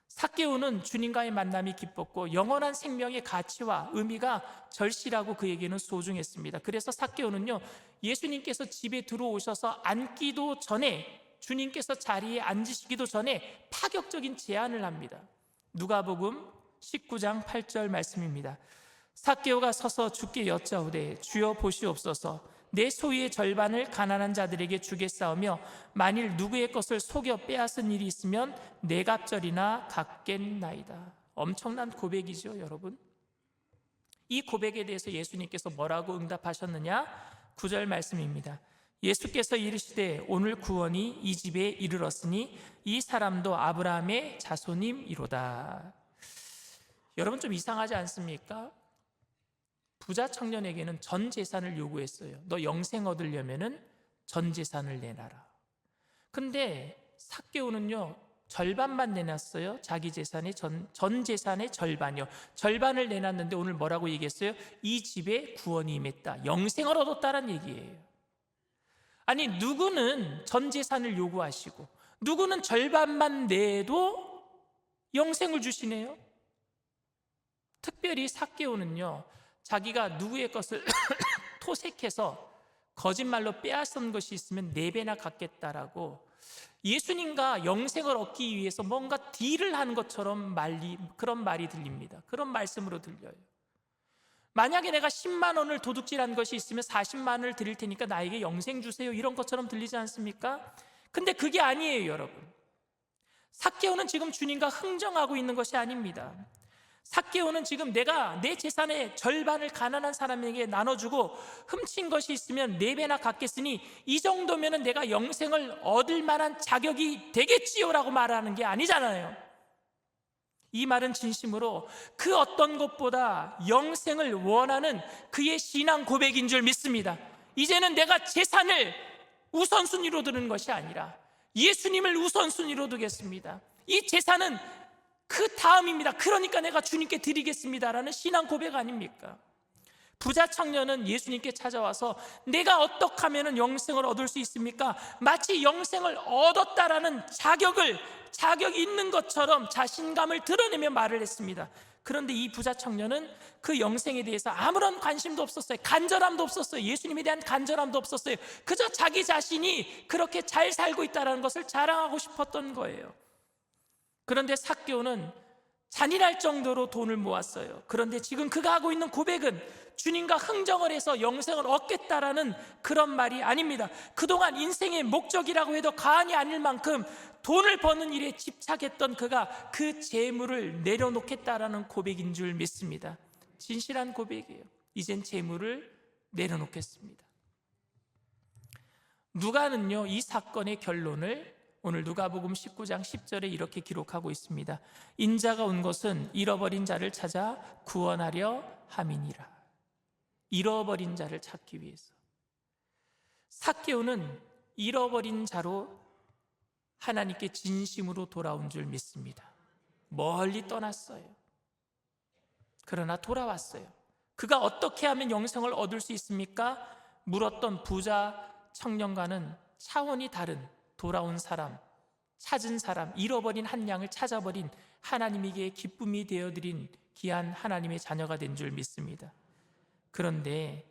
S6: 삭개오는 주님과의 만남이 기뻤고 영원한 생명의 가치와 의미가 절실하고 그에게는 소중했습니다. 그래서 삭개오는요 예수님께서 집에 들어오셔서 앉기도 전에, 주님께서 자리에 앉으시기도 전에 파격적인 제안을 합니다. 누가복음 19장 8절 말씀입니다. 삭개오가 서서 주께 여짜오되 주여 보시옵소서 내 소유의 절반을 가난한 자들에게 주겠사오며 만일 누구의 것을 속여 빼앗은 일이 있으면 네 갑절이나 갚겠나이다. 엄청난 고백이죠, 여러분. 이 고백에 대해서 예수님께서 뭐라고 응답하셨느냐? 9절 말씀입니다. 예수께서 이르시되 오늘 구원이 이 집에 이르렀으니 이 사람도 아브라함의 자손임이로다. 여러분 좀 이상하지 않습니까? 부자 청년에게는 전 재산을 요구했어요. 너 영생 얻으려면은 전 재산을 내놔라. 근데 삭개오는요 절반만 내놨어요. 자기 재산의 전 재산의 절반이요. 절반을 내놨는데 오늘 뭐라고 얘기했어요? 이 집에 구원이 임했다. 영생을 얻었다는 얘기예요. 아니 누구는 전 재산을 요구하시고 누구는 절반만 내도 영생을 주시네요. 특별히 삭개오는요 자기가 누구의 것을 토색해서 거짓말로 빼앗은 것이 있으면 4배나 갚겠다라고 예수님과 영생을 얻기 위해서 뭔가 딜을 하는 것처럼 그런 말이 들립니다. 그런 말씀으로 들려요. 만약에 내가 10만 원을 도둑질한 것이 있으면 40만 원을 드릴 테니까 나에게 영생 주세요, 이런 것처럼 들리지 않습니까? 근데 그게 아니에요, 여러분. 삭개오는 지금 주님과 흥정하고 있는 것이 아닙니다. 삭개오는 지금 내가 내 재산의 절반을 가난한 사람에게 나눠주고 훔친 것이 있으면 4배나 갚겠으니 이 정도면 내가 영생을 얻을 만한 자격이 되겠지요 라고 말하는 게 아니잖아요. 이 말은 진심으로 그 어떤 것보다 영생을 원하는 그의 신앙 고백인 줄 믿습니다. 이제는 내가 재산을 우선순위로 두는 것이 아니라 예수님을 우선순위로 두겠습니다. 이 재산은 그 다음입니다. 그러니까 내가 주님께 드리겠습니다라는 신앙 고백 아닙니까? 부자 청년은 예수님께 찾아와서 내가 어떻게 하면 영생을 얻을 수 있습니까? 마치 영생을 얻었다라는 자격이 있는 것처럼 자신감을 드러내며 말을 했습니다. 그런데 이 부자 청년은 그 영생에 대해서 아무런 관심도 없었어요. 간절함도 없었어요. 예수님에 대한 간절함도 없었어요. 그저 자기 자신이 그렇게 잘 살고 있다는 것을 자랑하고 싶었던 거예요. 그런데 삭개오는 잔인할 정도로 돈을 모았어요. 그런데 지금 그가 하고 있는 고백은 주님과 흥정을 해서 영생을 얻겠다라는 그런 말이 아닙니다. 그동안 인생의 목적이라고 해도 과언이 아닐 만큼 돈을 버는 일에 집착했던 그가 그 재물을 내려놓겠다라는 고백인 줄 믿습니다. 진실한 고백이에요. 이젠 재물을 내려놓겠습니다. 누가는요 이 사건의 결론을 오늘 누가복음 19장 10절에 이렇게 기록하고 있습니다. 인자가 온 것은 잃어버린 자를 찾아 구원하려 함이니라. 잃어버린 자를 찾기 위해서. 삭개오는 잃어버린 자로 하나님께 진심으로 돌아온 줄 믿습니다. 멀리 떠났어요. 그러나 돌아왔어요. 그가 어떻게 하면 영생을 얻을 수 있습니까? 물었던 부자 청년과는 차원이 다른 돌아온 사람, 찾은 사람, 잃어버린 한 양을 찾아버린 하나님에게 기쁨이 되어드린 귀한 하나님의 자녀가 된 줄 믿습니다. 그런데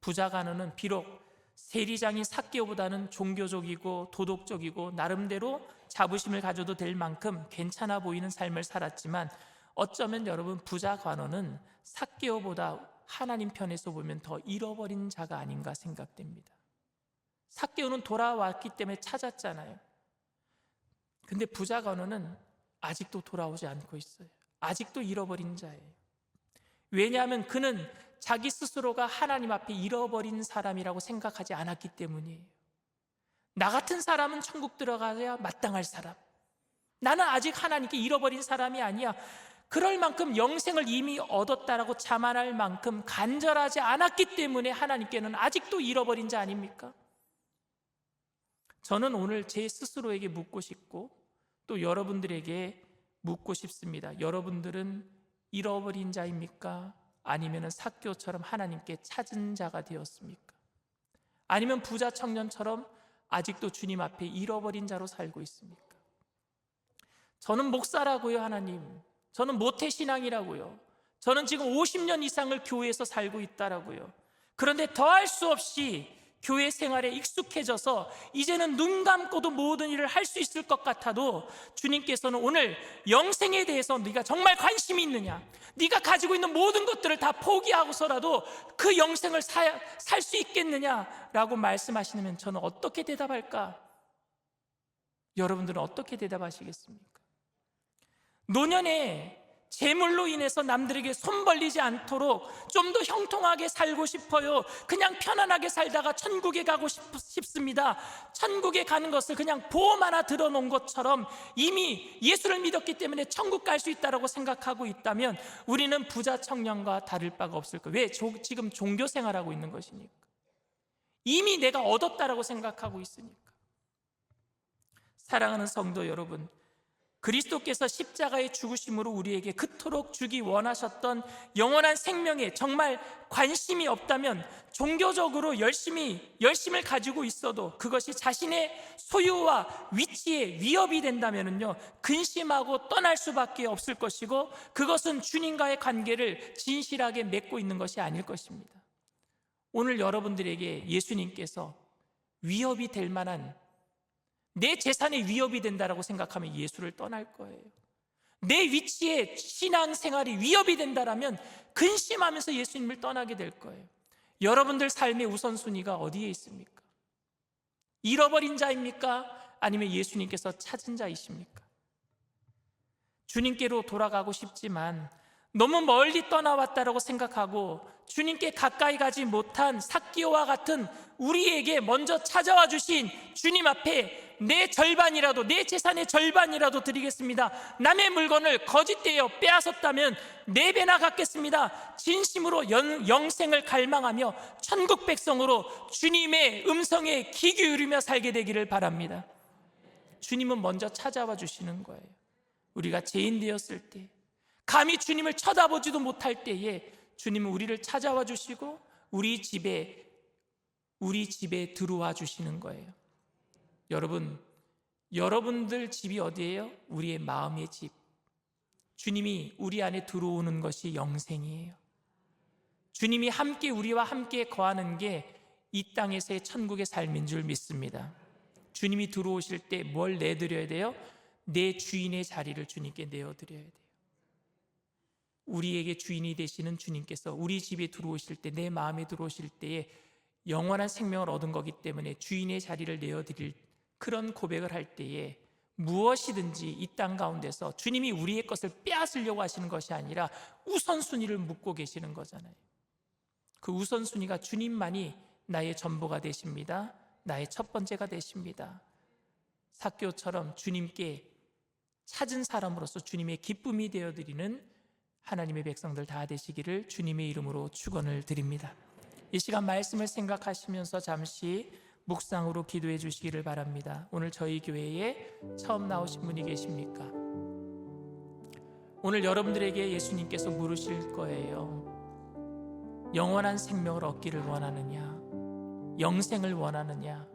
S6: 부자 간호는 비록 세리장인 삭개오보다는 종교적이고 도덕적이고 나름대로 자부심을 가져도 될 만큼 괜찮아 보이는 삶을 살았지만 어쩌면 여러분 부자 간호는 삭개오보다 하나님 편에서 보면 더 잃어버린 자가 아닌가 생각됩니다. 삭개오는 돌아왔기 때문에 찾았잖아요. 근데 부자 간호는 아직도 돌아오지 않고 있어요. 아직도 잃어버린 자예요. 왜냐하면 그는 자기 스스로가 하나님 앞에 잃어버린 사람이라고 생각하지 않았기 때문이에요. 나 같은 사람은 천국 들어가야 마땅할 사람. 나는 아직 하나님께 잃어버린 사람이 아니야. 그럴 만큼 영생을 이미 얻었다라고 자만할 만큼 간절하지 않았기 때문에 하나님께는 아직도 잃어버린 자 아닙니까? 저는 오늘 제 스스로에게 묻고 싶고 또 여러분들에게 묻고 싶습니다. 여러분들은 잃어버린 자입니까? 아니면 삭개오처럼 하나님께 찾은 자가 되었습니까? 아니면 부자 청년처럼 아직도 주님 앞에 잃어버린 자로 살고 있습니까? 저는 목사라고요, 하나님. 저는 모태신앙이라고요. 저는 지금 50년 이상을 교회에서 살고 있다라고요. 그런데 더할 수 없이 교회 생활에 익숙해져서 이제는 눈 감고도 모든 일을 할 수 있을 것 같아도 주님께서는 오늘 영생에 대해서 네가 정말 관심이 있느냐, 네가 가지고 있는 모든 것들을 다 포기하고서라도 그 영생을 살 수 있겠느냐라고 말씀하시면 저는 어떻게 대답할까? 여러분들은 어떻게 대답하시겠습니까? 노년에 재물로 인해서 남들에게 손 벌리지 않도록 좀 더 형통하게 살고 싶어요. 그냥 편안하게 살다가 천국에 가고 싶습니다. 천국에 가는 것을 그냥 보험 하나 들어놓은 것처럼 이미 예수를 믿었기 때문에 천국 갈 수 있다고 생각하고 있다면 우리는 부자 청년과 다를 바가 없을 거예요. 왜? 지금 종교 생활하고 있는 것이니까. 이미 내가 얻었다라고 생각하고 있으니까. 사랑하는 성도 여러분, 그리스도께서 십자가의 죽으심으로 우리에게 그토록 주기 원하셨던 영원한 생명에 정말 관심이 없다면 종교적으로 열심을 가지고 있어도 그것이 자신의 소유와 위치에 위협이 된다면요, 근심하고 떠날 수밖에 없을 것이고 그것은 주님과의 관계를 진실하게 맺고 있는 것이 아닐 것입니다. 오늘 여러분들에게 예수님께서 위협이 될 만한, 내 재산에 위협이 된다라고 생각하면 예수를 떠날 거예요. 내 위치에 신앙생활이 위협이 된다라면 근심하면서 예수님을 떠나게 될 거예요. 여러분들 삶의 우선순위가 어디에 있습니까? 잃어버린 자입니까? 아니면 예수님께서 찾은 자이십니까? 주님께로 돌아가고 싶지만 너무 멀리 떠나왔다라고 생각하고 주님께 가까이 가지 못한 삭개오와 같은 우리에게 먼저 찾아와 주신 주님 앞에 내 절반이라도, 내 재산의 절반이라도 드리겠습니다. 남의 물건을 거짓되어 빼앗았다면 4배나 갚겠습니다. 진심으로 영생을 갈망하며 천국 백성으로 주님의 음성에 귀 기울이며 살게 되기를 바랍니다. 주님은 먼저 찾아와 주시는 거예요. 우리가 죄인 되었을 때, 감히 주님을 쳐다보지도 못할 때에 주님은 우리를 찾아와 주시고 우리 집에 들어와 주시는 거예요. 여러분들 집이 어디예요? 우리의 마음의 집. 주님이 우리 안에 들어오는 것이 영생이에요. 주님이 함께 우리와 함께 거하는 게 이 땅에서의 천국의 삶인 줄 믿습니다. 주님이 들어오실 때 뭘 내드려야 돼요? 내 주인의 자리를 주님께 내어드려야 돼요. 우리에게 주인이 되시는 주님께서 우리 집에 들어오실 때, 내 마음에 들어오실 때에 영원한 생명을 얻은 거기 때문에 주인의 자리를 내어드릴 그런 고백을 할 때에 무엇이든지 이 땅 가운데서 주님이 우리의 것을 빼앗으려고 하시는 것이 아니라 우선순위를 묻고 계시는 거잖아요. 그 우선순위가 주님만이 나의 전부가 되십니다. 나의 첫 번째가 되십니다. 삭개오처럼 주님께 찾은 사람으로서 주님의 기쁨이 되어드리는 하나님의 백성들 다 되시기를 주님의 이름으로 축원을 드립니다. 이 시간 말씀을 생각하시면서 잠시 묵상으로 기도해 주시기를 바랍니다. 오늘 저희 교회에 처음 나오신 분이 계십니까? 오늘 여러분들에게 예수님께서 물으실 거예요. 영원한 생명을 얻기를 원하느냐? 영생을 원하느냐?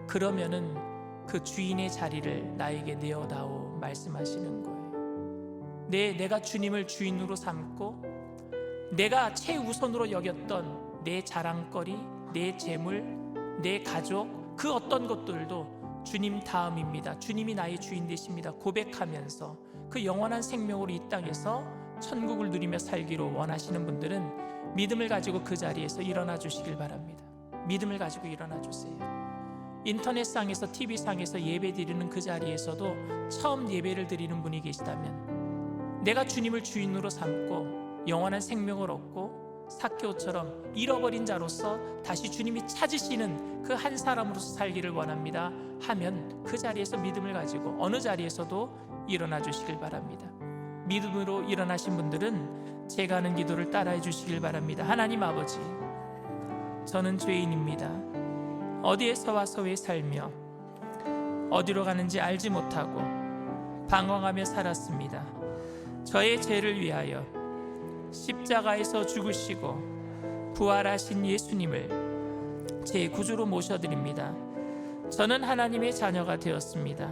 S6: 그러면은 그 주인의 자리를 나에게 내어다오 말씀하시는 거예요. 내가 주님을 주인으로 삼고 내가 최우선으로 여겼던 내 자랑거리, 내 재물, 내 가족, 그 어떤 것들도 주님 다음입니다. 주님이 나의 주인 되십니다. 고백하면서 그 영원한 생명으로 이 땅에서 천국을 누리며 살기로 원하시는 분들은 믿음을 가지고 그 자리에서 일어나 주시길 바랍니다. 믿음을 가지고 일어나 주세요. 인터넷상에서, TV상에서 예배 드리는 그 자리에서도 처음 예배를 드리는 분이 계시다면 내가 주님을 주인으로 삼고 영원한 생명을 얻고 삭개오처럼 잃어버린 자로서 다시 주님이 찾으시는 그 한 사람으로서 살기를 원합니다 하면 그 자리에서 믿음을 가지고 어느 자리에서도 일어나 주시길 바랍니다. 믿음으로 일어나신 분들은 제가 하는 기도를 따라해 주시길 바랍니다. 하나님 아버지, 저는 죄인입니다. 어디에서 와서 왜 살며 어디로 가는지 알지 못하고 방황하며 살았습니다. 저의 죄를 위하여 십자가에서 죽으시고 부활하신 예수님을 제 구주로 모셔드립니다. 저는 하나님의 자녀가 되었습니다.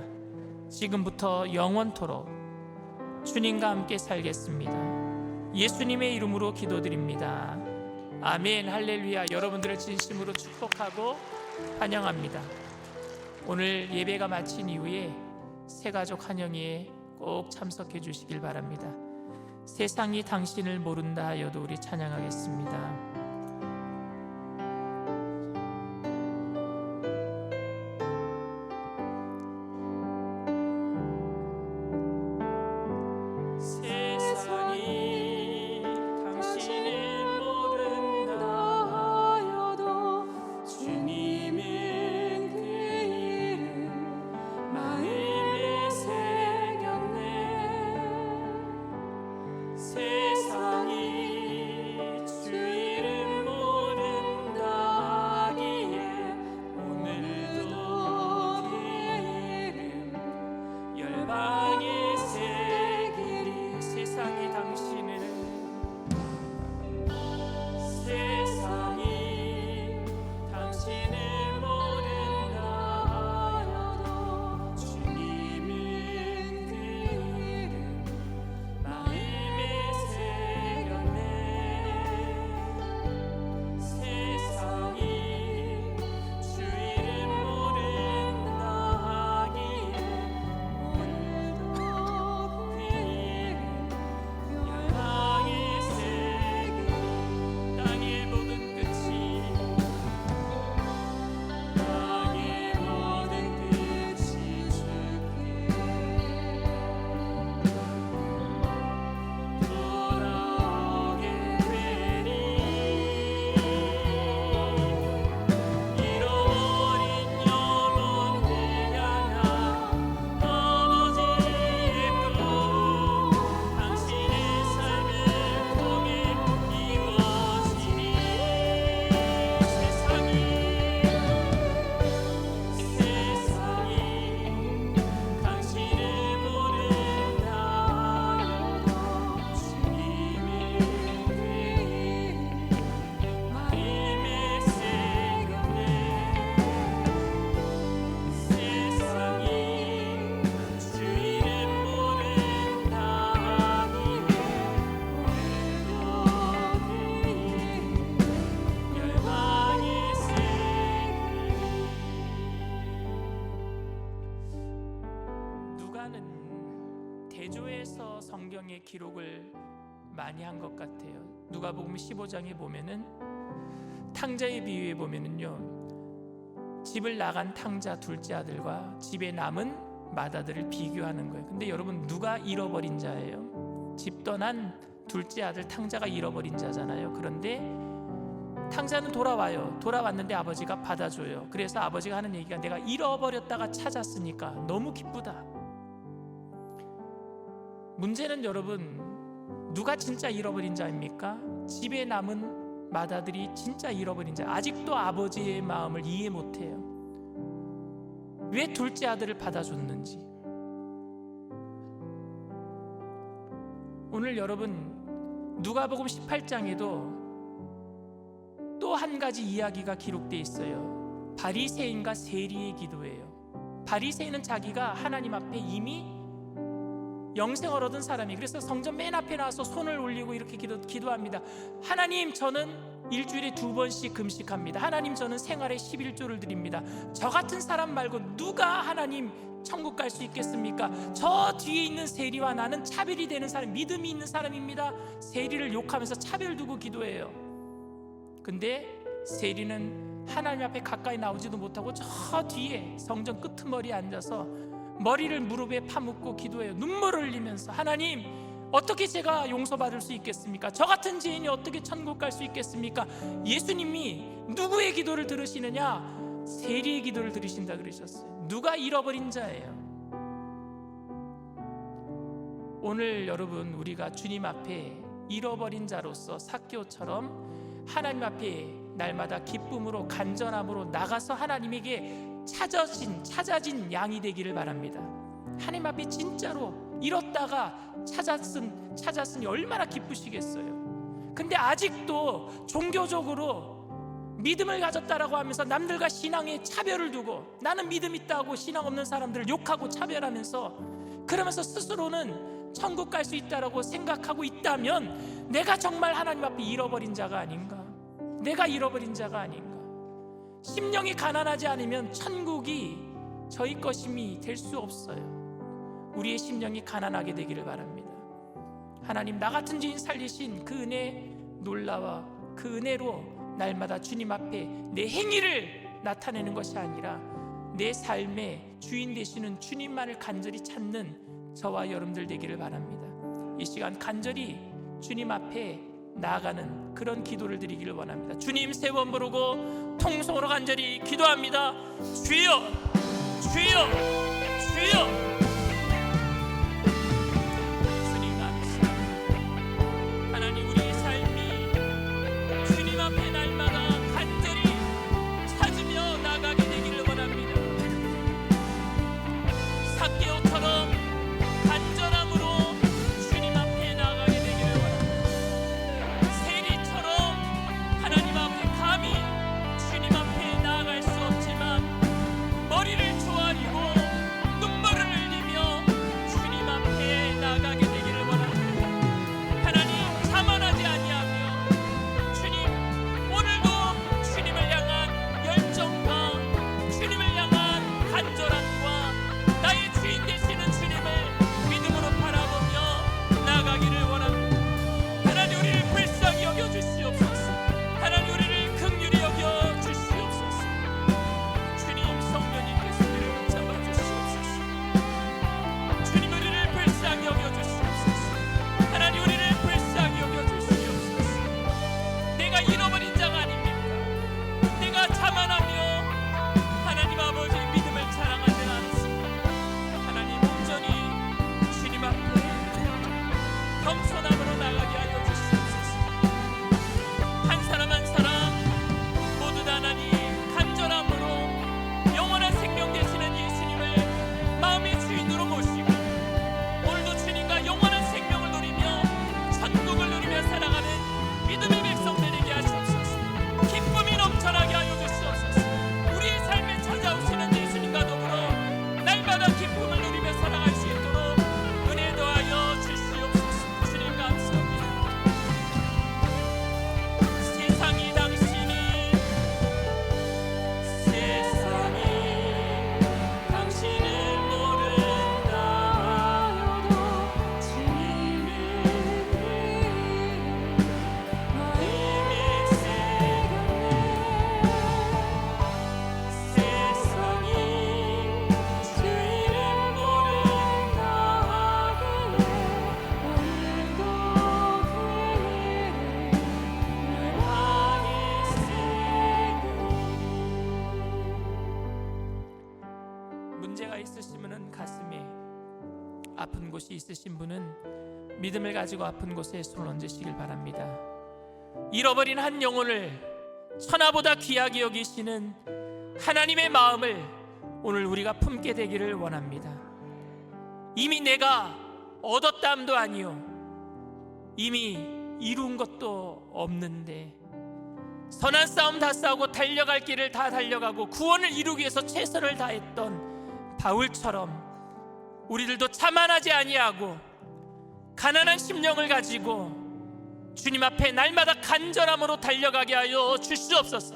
S6: 지금부터 영원토록 주님과 함께 살겠습니다. 예수님의 이름으로 기도드립니다. 아멘, 할렐루야. 여러분들을 진심으로 축복하고 환영합니다. 오늘 예배가 마친 이후에 새가족 환영회에 꼭 참석해 주시길 바랍니다. 세상이 당신을 모른다 하여도 우리 찬양하겠습니다. 세상이 당신을 모른다 하여도 주님은 그 이름 마음에 새겼네. 세상이 주 이름 모른다 하기에 오늘도 그 이름 열방에 새기리. 세상이 당신을 모른다 하여도 주님은 그 이름 마음에 새겼네. 세상이 주 이름 모른다 하기에 오늘도 그 이름 열방에 새기리. 땅의 모든 끝이 돌아오게 되니 잃어버린 영혼을 향한 아버지의 꿈 당신의 삶을 통해 이루어지니. 세상이 당신을 모른다 하여도 주님의 그 이름 마음에 새겼네. 세상이 주 이름 모른다 하기에 오늘도 그 이름 열방에 새기리. 누가는 대조해서 성경의 기록을 많이 한 것 같아요. 누가복음 15장에 보면은 탕자의 비유에 보면은요, 집을 나간 탕자 둘째 아들과 집에 남은 맏아들을 비교하는 거예요. 근데 여러분, 누가 잃어버린 자예요? 집 떠난 둘째 아들 탕자가 잃어버린 자잖아요. 그런데 탕자는 돌아와요. 돌아왔는데 아버지가 받아줘요. 그래서 아버지가 하는 얘기가 내가 잃어버렸다가 찾았으니까 너무 기쁘다. 문제는 여러분, 누가 진짜 잃어버린 자입니까? 집에 남은 맏아들이 진짜 잃어버린 자. 아직도 아버지의 마음을 이해 못해요. 왜 둘째 아들을 받아줬는지. 오늘 여러분, 누가복음 18장에도 또 한 가지 이야기가 기록되어 있어요. 바리새인과 세리의 기도예요. 바리새인은 자기가 하나님 앞에 이미 영생을 얻은 사람이, 그래서 성전 맨 앞에 나와서 손을 올리고 이렇게 기도합니다. 하나님, 저는 일주일에 2번씩 금식합니다. 하나님, 저는 생활에 11조를 드립니다. 저 같은 사람 말고 누가 하나님 천국 갈 수 있겠습니까? 저 뒤에 있는 세리와 나는 차별이 되는 사람, 믿음이 있는 사람입니다. 세리를 욕하면서 차별 두고 기도해요. 근데 세리는 하나님 앞에 가까이 나오지도 못하고 저 뒤에 성전 끄트머리에 앉아서 머리를 무릎에 파묻고 기도해요. 눈물을 흘리면서, 하나님, 어떻게 제가 용서받을 수 있겠습니까? 저 같은 죄인이 어떻게 천국 갈 수 있겠습니까? 예수님이 누구의 기도를 들으시느냐? 세리의 기도를 들으신다 그러셨어요. 누가 잃어버린 자예요. 오늘 여러분, 우리가 주님 앞에 잃어버린 자로서 삭개오처럼 하나님 앞에 날마다 기쁨으로 간절함으로 나가서 하나님에게 찾아진 양이 되기를 바랍니다. 하나님 앞에 진짜로 잃었다가 찾았으니 얼마나 기쁘시겠어요. 근데 아직도 종교적으로 믿음을 가졌다라고 하면서 남들과 신앙에 차별을 두고, 나는 믿음 있다고 신앙 없는 사람들을 욕하고 차별하면서, 그러면서 스스로는 천국 갈 수 있다라고 생각하고 있다면 내가 정말 하나님 앞에 잃어버린 자가 아닌가. 내가 잃어버린 자가 아닌가? 심령이 가난하지 않으면 천국이 저희 것임이 될 수 없어요. 우리의 심령이 가난하게 되기를 바랍니다. 하나님, 나 같은 죄인 살리신 그 은혜 놀라와 그 은혜로 날마다 주님 앞에 내 행위를 나타내는 것이 아니라 내 삶의 주인 되시는 주님만을 간절히 찾는 저와 여러분들 되기를 바랍니다. 이 시간 간절히 주님 앞에 나아가는 그런 기도를 드리기를 원합니다. 주님, 세 번 부르고 통성으로 간절히 기도합니다. 주여, 주여, 주여. 주님 감사합니다. 하나님, 우리의 삶이 주님 앞에 날마다 간절히 찾으며 나가게 되기를 원합니다. 삭개오처럼 간절함으로 주님 앞에 나가게 되기를 원합니다. 세리처럼 하나님 앞에 감히 주님 앞에 나아갈 수 없지만 머리를 조아리고 눈물을 흘리며 주님 앞에 나가게 되기를 원합니다. 하나님, 자만하지 아니하며 주님, 오늘도 주님을 향한 열정과 주님을 향한 간절함과 나의 주인 되시는 주님을 믿음으로 바라보며 나가기를 원합니다. 하나님, 우리를 불쌍히 여겨주시옵소서. 하나님, 우리를 긍휼히 여겨주시옵소서. 주님, 성령님께서 우리를 붙잡아 주시옵소서. 주님, 우리를 불쌍히 여겨주시옵소서. 하나님, 우리를 불쌍히 여겨주시옵소서. 내가 잃어버린 자가 아닙니까? 내가 자만하며 하나님 아버지 믿음을 자랑하지 않습니다. 하나님, 온전히 주님 앞에 겸손함으로 나가게 하여 주시옵소서. 한 사람 한 사람 모두 다 하나님 간절함으로 영원한 생명 되시는 예수님을 마음의 주인으로 모시고 오늘도 주님과 영원한 생명을 누리며 천국을 누리며 살아가는 믿음의 백성들 되게 하시옵소서. 기쁨이 넘쳐나게 하여 주시옵소서. 우리의 삶에 찾아오시는 예수님과 더불어 날마다 기쁨을 누리며 살아갈 수 있도록 은혜 더하여 주시옵소서. 주님 감사합니다. 세상이 당신을 모른다 하여도 주님을 마음에 새겼네. 세상이 주 이름 모른다 하기에 오늘도 그 이름 늘 향해 새기니. 문제가 있으시면은 가슴에 아픈 곳이 있으신 분은 믿음을 가지고 아픈 곳에 손을 얹으시길 바랍니다. 잃어버린 한 영혼을 천하보다 귀하게 여기시는 하나님의 마음을 오늘 우리가 품게 되기를 원합니다. 이미 내가 얻었다함도 아니요, 이미 이룬 것도 없는데 선한 싸움 다 싸우고 달려갈 길을 다 달려가고 구원을 이루기 위해서 최선을 다했던 바울처럼 우리들도 자만하지 아니하고 가난한 심령을 가지고 주님 앞에 날마다 간절함으로 달려가게 하여 주시옵소서.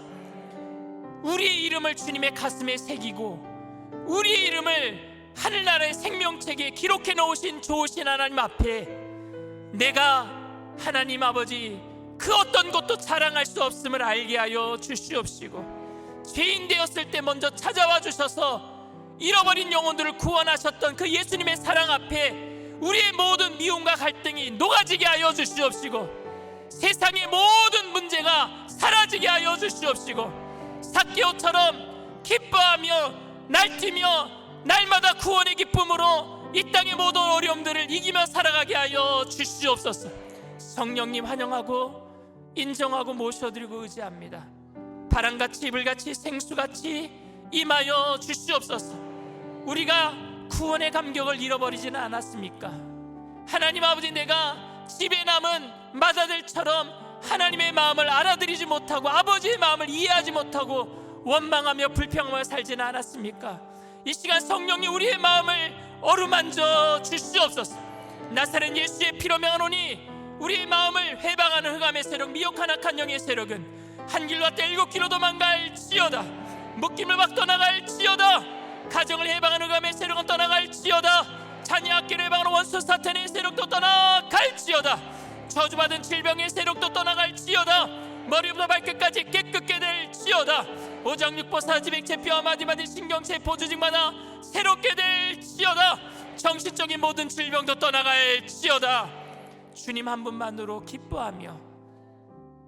S6: 우리의 이름을 주님의 가슴에 새기고 우리의 이름을 하늘나라의 생명책에 기록해 놓으신 좋으신 하나님 앞에 내가 하나님 아버지 그 어떤 것도 자랑할 수 없음을 알게 하여 주시옵시고, 죄인 되었을 때 먼저 찾아와 주셔서 잃어버린 영혼들을 구원하셨던 그 예수님의 사랑 앞에 우리의 모든 미움과 갈등이 녹아지게 하여 주시옵시고, 세상의 모든 문제가 사라지게 하여 주시옵시고, 삭개오처럼 기뻐하며 날뛰며 날마다 구원의 기쁨으로 이 땅의 모든 어려움들을 이기며 살아가게 하여 주시옵소서. 성령님 환영하고 인정하고 모셔드리고 의지합니다. 바람같이 이불같이 생수같이 임하여 주시옵소서. 우리가 구원의 감격을 잃어버리지는 않았습니까? 하나님 아버지, 내가 집에 남은 마다들처럼 하나님의 마음을 알아들이지 못하고 아버지의 마음을 이해하지 못하고 원망하며 불평하며 살지는 않았습니까? 이 시간 성령님 우리의 마음을 어루만져 주시옵소서. 나사렛 예수의 피로 명하노니 우리의 마음을 회방하는 흑암의 세력, 미혹한 악한 영의 세력은 한 길로 왔다 7길로 도망갈지어다. 묶임을 막 떠나갈지어다. 가정을 해방하는 감의 세력은 떠나갈지어다. 자녀 학교를 해방하는 원수 사탄의 세력도 떠나갈지어다. 저주받은 질병의 세력도 떠나갈지어다. 머리부터 발끝까지 깨끗게 될지어다. 오장육부 사지백체 뼈 마디마디 신경세포 조직마다 새롭게 될지어다. 정신적인 모든 질병도 떠나갈지어다. 주님 한 분만으로 기뻐하며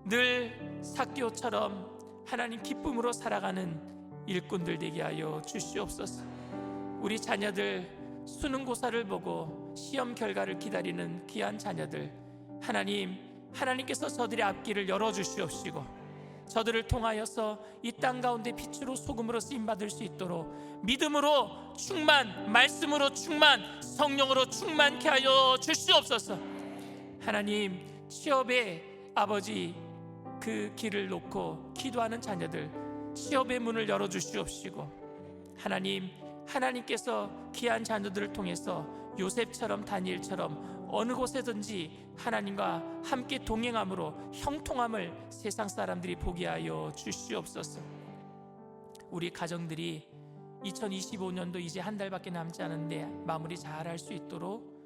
S6: 늘 삭개오처럼 하나님 기쁨으로 살아가는 일꾼들 되게 하여 주시옵소서. 우리 자녀들 수능고사를 보고 시험 결과를 기다리는 귀한 자녀들, 하나님께서 저들의 앞길을 열어주시옵시고 저들을 통하여서 이 땅 가운데 빛으로 소금으로 쓰임받을 수 있도록 믿음으로 충만, 말씀으로 충만, 성령으로 충만케 하여 주시옵소서. 하나님, 취업의 아버지 그 길을 놓고 기도하는 자녀들 취업의 문을 열어주시옵시고 하나님께서 귀한 자녀들을 통해서 요셉처럼 다니엘처럼 어느 곳에든지 하나님과 함께 동행함으로 형통함을 세상 사람들이 보게 하여 주시옵소서. 우리 가정들이 2025년도 이제 한 달밖에 남지 않은데 마무리 잘할 수 있도록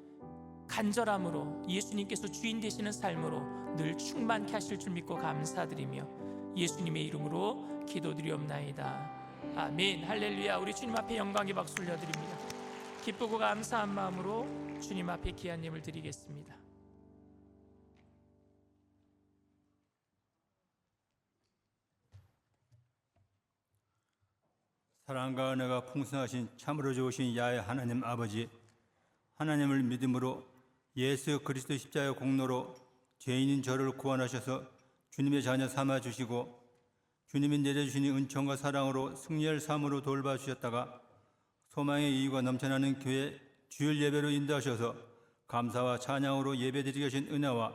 S6: 간절함으로 예수님께서 주인 되시는 삶으로 늘 충만케 하실 줄 믿고 감사드리며 예수님의 이름으로 기도드리옵나이다. 아멘. 할렐루야. 우리 주님 앞에 영광의 박수 올려드립니다. 기쁘고 감사한 마음으로 주님 앞에 귀한 예물 드리겠습니다.
S7: 사랑과 은혜가 풍성하신 참으로 좋으신 야훼 하나님 아버지, 하나님을 믿음으로 예수 그리스도 십자가의 공로로 죄인인 저를 구원하셔서 주님의 자녀 삼아주시고 주님이 내려주신 은총과 사랑으로 승리할 삶으로 돌봐주셨다가 소망의 이유가 넘쳐나는 교회 주일 예배로 인도하셔서 감사와 찬양으로 예배드리게 하신 은혜와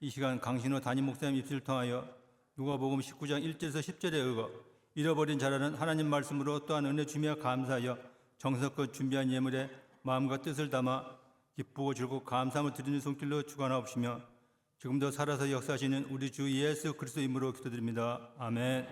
S7: 이 시간 강신호 담임 목사님 입술을 통하여 누가복음 19장 1절에서 10절에 의거 잃어버린 자라는 하나님 말씀으로 또한 은혜 주며 감사하여 정성껏 준비한 예물에 마음과 뜻을 담아 기쁘고 즐겁고 감사함을 드리는 손길로 주관하옵시며 지금도 살아서 역사하시는 우리 주 예수 그리스도 이름으로 기도드립니다. 아멘.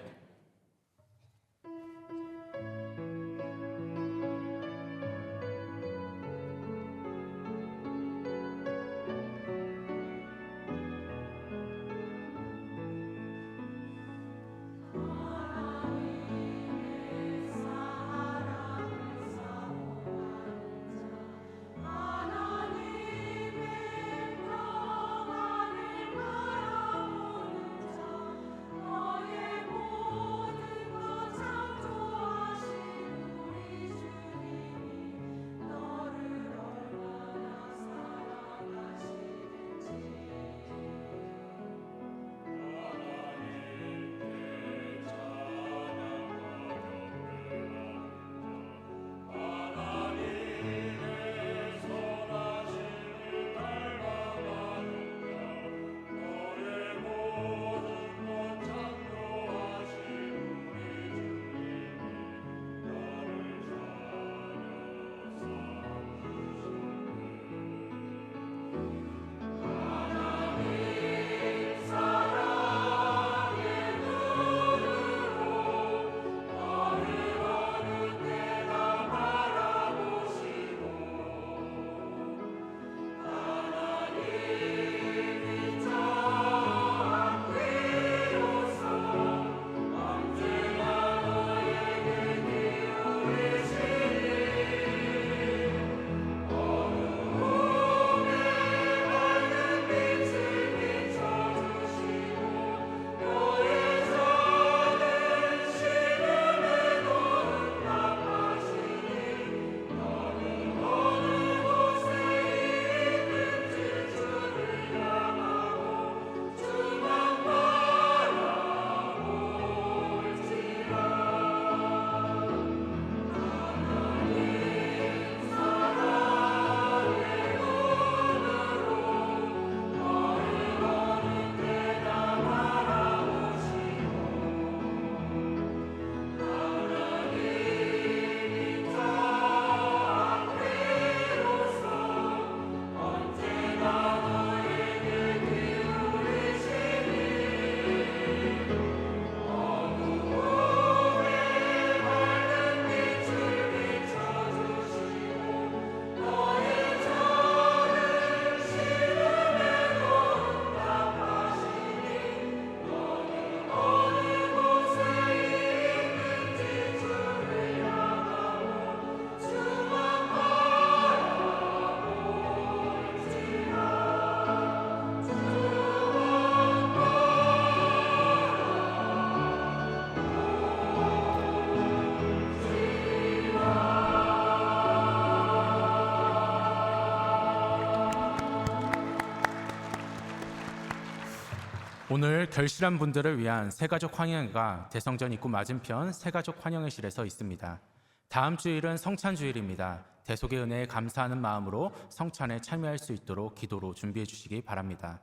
S2: 오늘 결실한 분들을 위한 새가족 환영회가 대성전 입구 맞은편 새가족 환영회실에서 있습니다. 다음 주일은 성찬주일입니다. 대속의 은혜에 감사하는 마음으로 성찬에 참여할 수 있도록 기도로 준비해 주시기 바랍니다.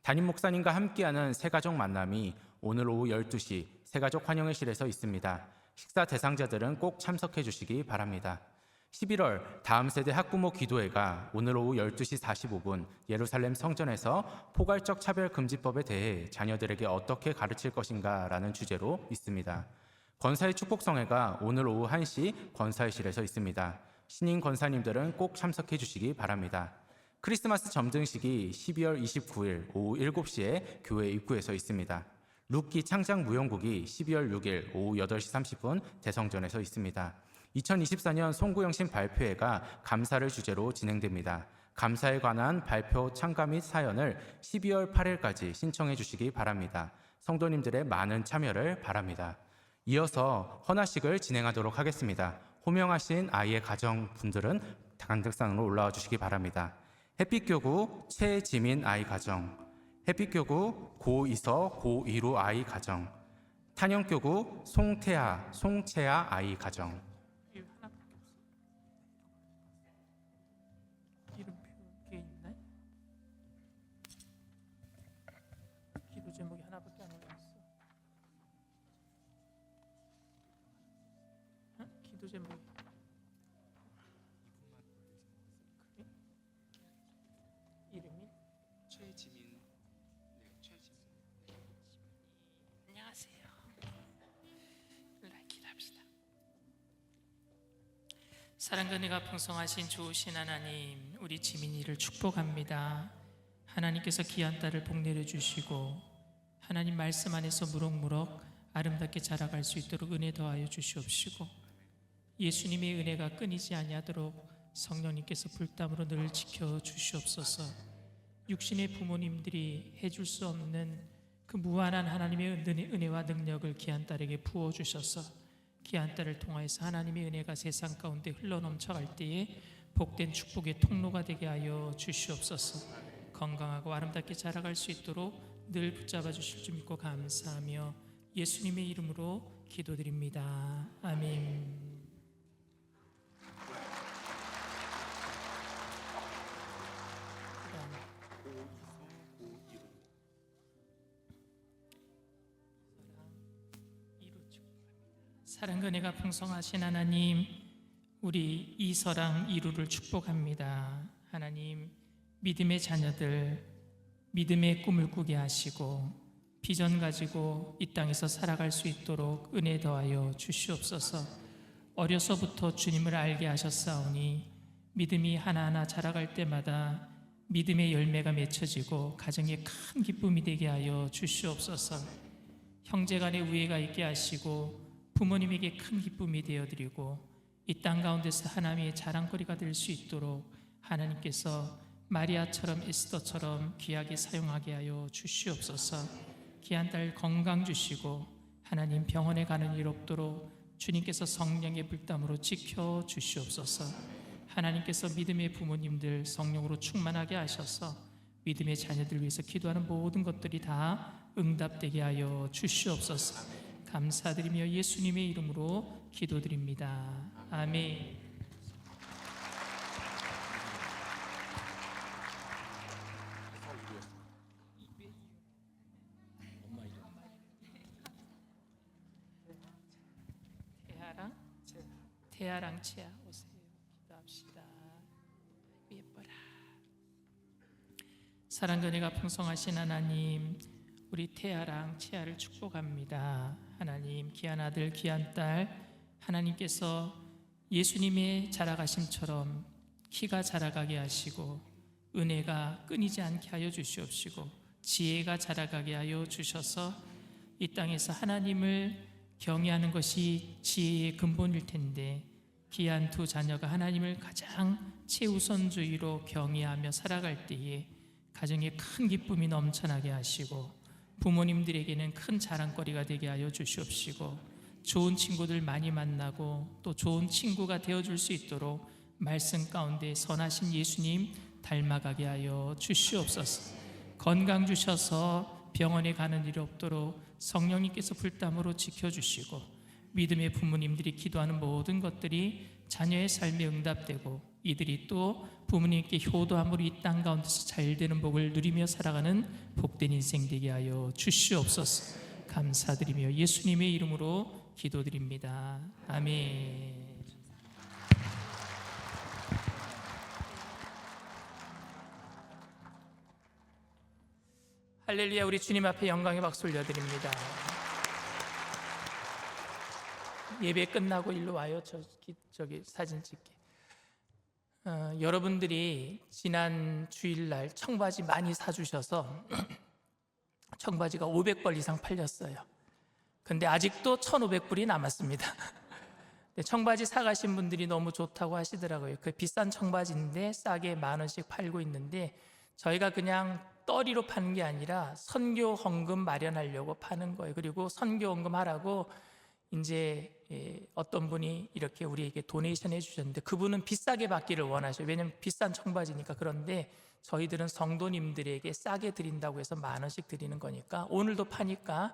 S2: 담임 목사님과 함께하는 새가족 만남이 오늘 오후 12시 새가족 환영회실에서 있습니다. 식사 대상자들은 꼭 참석해 주시기 바랍니다. 11월 다음 세대 학부모 기도회가 오늘 오후 12시 45분 예루살렘 성전에서 포괄적 차별금지법에 대해 자녀들에게 어떻게 가르칠 것인가 라는 주제로 있습니다. 권사의 축복성회가 오늘 오후 1시 권사회실에서 있습니다. 신임 권사님들은 꼭 참석해 주시기 바랍니다. 크리스마스 점등식이 12월 29일 오후 7시에 교회 입구에서 있습니다. 룻기 창작 무용국이 12월 6일 오후 8시 30분 대성전에서 있습니다. 2024년 송구영신 발표회가 감사를 주제로 진행됩니다. 감사에 관한 발표 참가 및 사연을 12월 8일까지 신청해 주시기 바랍니다. 성도님들의 많은 참여를 바랍니다. 이어서 헌화식을 진행하도록 하겠습니다. 호명하신 아이의 가정분들은 관객상으로 올라와 주시기 바랍니다. 햇빛교구 최지민 아이 가정, 햇빛교구 고이서 고이루 아이 가정, 탄영교구 송채아 아이 가정.
S6: 이름표에 있나요? 기도 제목이 하나밖에 안 올라왔어. 기도 제목이 그래? 이름이
S8: 최지민. 네, 최지민.
S6: 안녕하세요. 기도합시다. 사랑과 은혜가 풍성하신 좋으신 하나님, 우리 지민이를 축복합니다. 하나님께서 귀한 딸을 복내려 주시고 하나님 말씀 안에서 무럭무럭 아름답게 자라갈 수 있도록 은혜 더하여 주시옵시고, 예수님의 은혜가 끊이지 아니하도록 성령님께서 불담으로 늘 지켜 주시옵소서. 육신의 부모님들이 해줄 수 없는 그 무한한 하나님의 은혜와 능력을 귀한 딸에게 부어주셔서 귀한 딸을 통하여서 하나님의 은혜가 세상 가운데 흘러넘쳐갈 때에 복된 축복의 통로가 되게 하여 주시옵소서. 건강하고 아름답게 자라갈 수 있도록 늘 붙잡아 주실 줄 믿고 감사하며 예수님의 이름으로 기도드립니다. 아멘. 사랑과 은혜가 풍성하신 하나님, 우리 이서랑 이루를 축복합니다. 하나님, 믿음의 자녀들 믿음의 꿈을 꾸게 하시고 비전 가지고 이 땅에서 살아갈 수 있도록 은혜 더하여 주시옵소서. 어려서부터 주님을 알게 하셨사오니 믿음이 하나하나 자라갈 때마다 믿음의 열매가 맺혀지고 가정에 큰 기쁨이 되게 하여 주시옵소서. 형제간의 우애가 있게 하시고 부모님에게 큰 기쁨이 되어드리고 이 땅 가운데서 하나님의 자랑거리가 될 수 있도록 하나님께서 마리아처럼 에스더처럼 귀하게 사용하게 하여 주시옵소서. 귀한 딸 건강 주시고 하나님 병원에 가는 일 없도록 주님께서 성령의 불담으로 지켜 주시옵소서. 하나님께서 믿음의 부모님들 성령으로 충만하게 하셔서 믿음의 자녀들 위해서 기도하는 모든 것들이 다 응답되게 하여 주시옵소서. 감사드리며 예수님의 이름으로 기도드립니다. 아멘. 태아랑 채아 오세요. 기도합시다. 예뻐라. 사랑과 은혜가 풍성하신 하나님, 우리 태아랑 채아를 축복합니다. 하나님, 귀한 아들 귀한 딸 하나님께서 예수님의 자라가심처럼 키가 자라가게 하시고 은혜가 끊이지 않게 하여 주시옵시고 지혜가 자라가게 하여 주셔서 이 땅에서 하나님을 경외하는 것이 지혜의 근본일 텐데 귀한 두 자녀가 하나님을 가장 최우선주의로 경외하며 살아갈 때에 가정에 큰 기쁨이 넘쳐나게 하시고 부모님들에게는 큰 자랑거리가 되게 하여 주시옵시고 좋은 친구들 많이 만나고 또 좋은 친구가 되어줄 수 있도록 말씀 가운데 선하신 예수님 닮아가게 하여 주시옵소서. 건강 주셔서 병원에 가는 일이 없도록 성령님께서 불담으로 지켜주시고 믿음의 부모님들이 기도하는 모든 것들이 자녀의 삶에 응답되고 이들이 또 부모님께 효도함으로 이 땅 가운데서 잘되는 복을 누리며 살아가는 복된 인생 되게 하여 주시옵소서. 감사드리며 예수님의 이름으로 기도드립니다. 아멘. 할렐루야. 우리 주님 앞에 영광의 박수 올려드립니다. 예배 끝나고 일로 와요. 저기 사진 찍게. 여러분들이 지난 주일날 청바지 많이 사주셔서 청바지가 500벌 이상 팔렸어요. 근데 아직도 1,500불이 남았습니다. 청바지 사가신 분들이 너무 좋다고 하시더라고요. 그 비싼 청바지인데 싸게 10,000원씩 팔고 있는데 저희가 그냥 떨이로 파는 게 아니라 선교 헌금 마련하려고 파는 거예요. 그리고 선교 헌금 하라고 이제 어떤 분이 이렇게 우리에게 도네이션 해주셨는데 그분은 비싸게 받기를 원하셔요. 왜냐하면 비싼 청바지니까. 그런데 저희들은 성도님들에게 싸게 드린다고 해서 10,000원씩 드리는 거니까 오늘도 파니까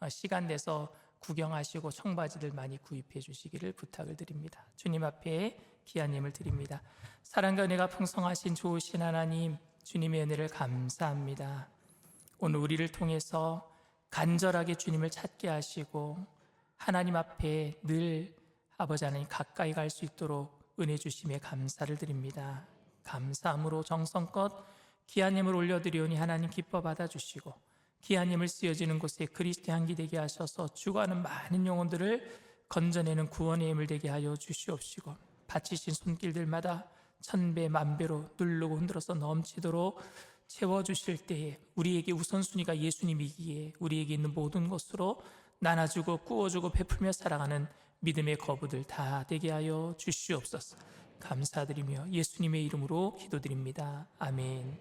S6: 시간 내서 구경하시고 청바지들 많이 구입해 주시기를 부탁을 드립니다. 주님 앞에 귀한 예물 드립니다. 사랑과 은혜가 풍성하신 좋으신 하나님, 주님의 은혜를 감사합니다. 오늘 우리를 통해서 간절하게 주님을 찾게 하시고 하나님 앞에 늘 아버지 하나님 가까이 갈 수 있도록 은혜 주심에 감사를 드립니다. 감사함으로 정성껏 귀한 예물 올려드리오니 하나님 기뻐 받아주시고 귀한 예물 쓰여지는 곳에 그리스도의 향기 되게 하셔서 죽어가는 많은 영혼들을 건져내는 구원의 예물 되게 하여 주시옵시고 바치신 손길들마다 1000배 만배로 누르고 흔들어서 넘치도록 채워주실 때에 우리에게 우선순위가 예수님이기에 우리에게 있는 모든 것으로 나눠주고 꾸어주고 베풀며 살아가는 믿음의 거부들 다 되게 하여 주시옵소서. 감사드리며 예수님의 이름으로 기도드립니다. 아멘.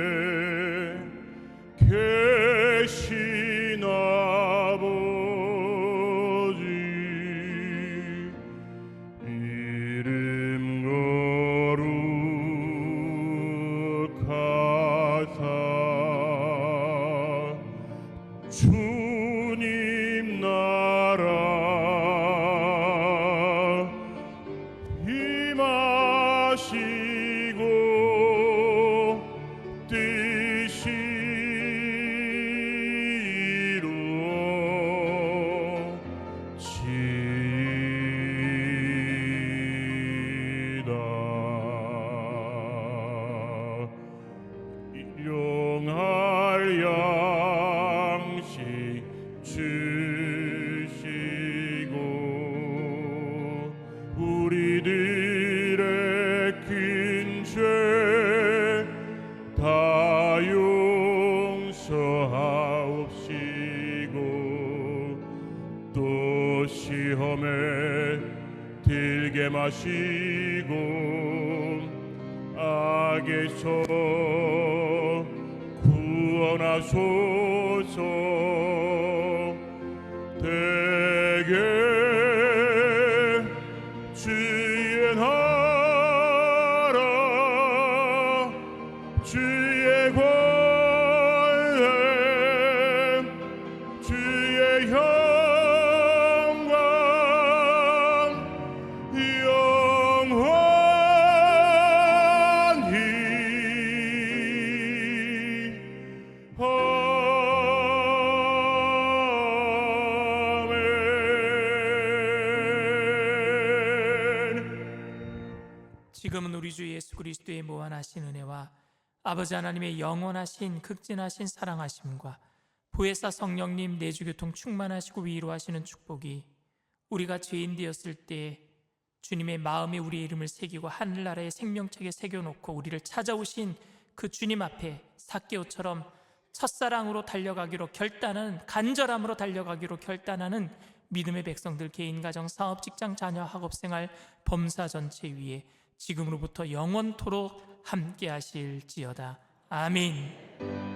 S3: 하늘에 계신 아버지 이름 거룩하사 주님 나라 임하시고 뜻이 이루어지이다. 용할 양식 주시고 우리들의 큰 죄 다 용서하옵시고 또 시험에 들게 마시고 악에서 구원하소서. 대개 주의 나라 주의 권능 주의 영광 영원히
S6: 지금은 우리 주 예수 그리스도의 무한하신 은혜와 아버지 하나님의 영원하신 극진하신 사랑하심과 보혜사 성령님 내주교통 충만하시고 위로하시는 축복이 우리가 죄인 되었을 때 주님의 마음에 우리의 이름을 새기고 하늘나라의 생명책에 새겨놓고 우리를 찾아오신 그 주님 앞에 삭개오처럼 첫사랑으로 달려가기로 결단은 간절함으로 달려가기로 결단하는 믿음의 백성들 개인, 가정, 사업, 직장, 자녀, 학업생활, 범사 전체 위에 지금으로부터 영원토록 함께 하실지어다. 아멘.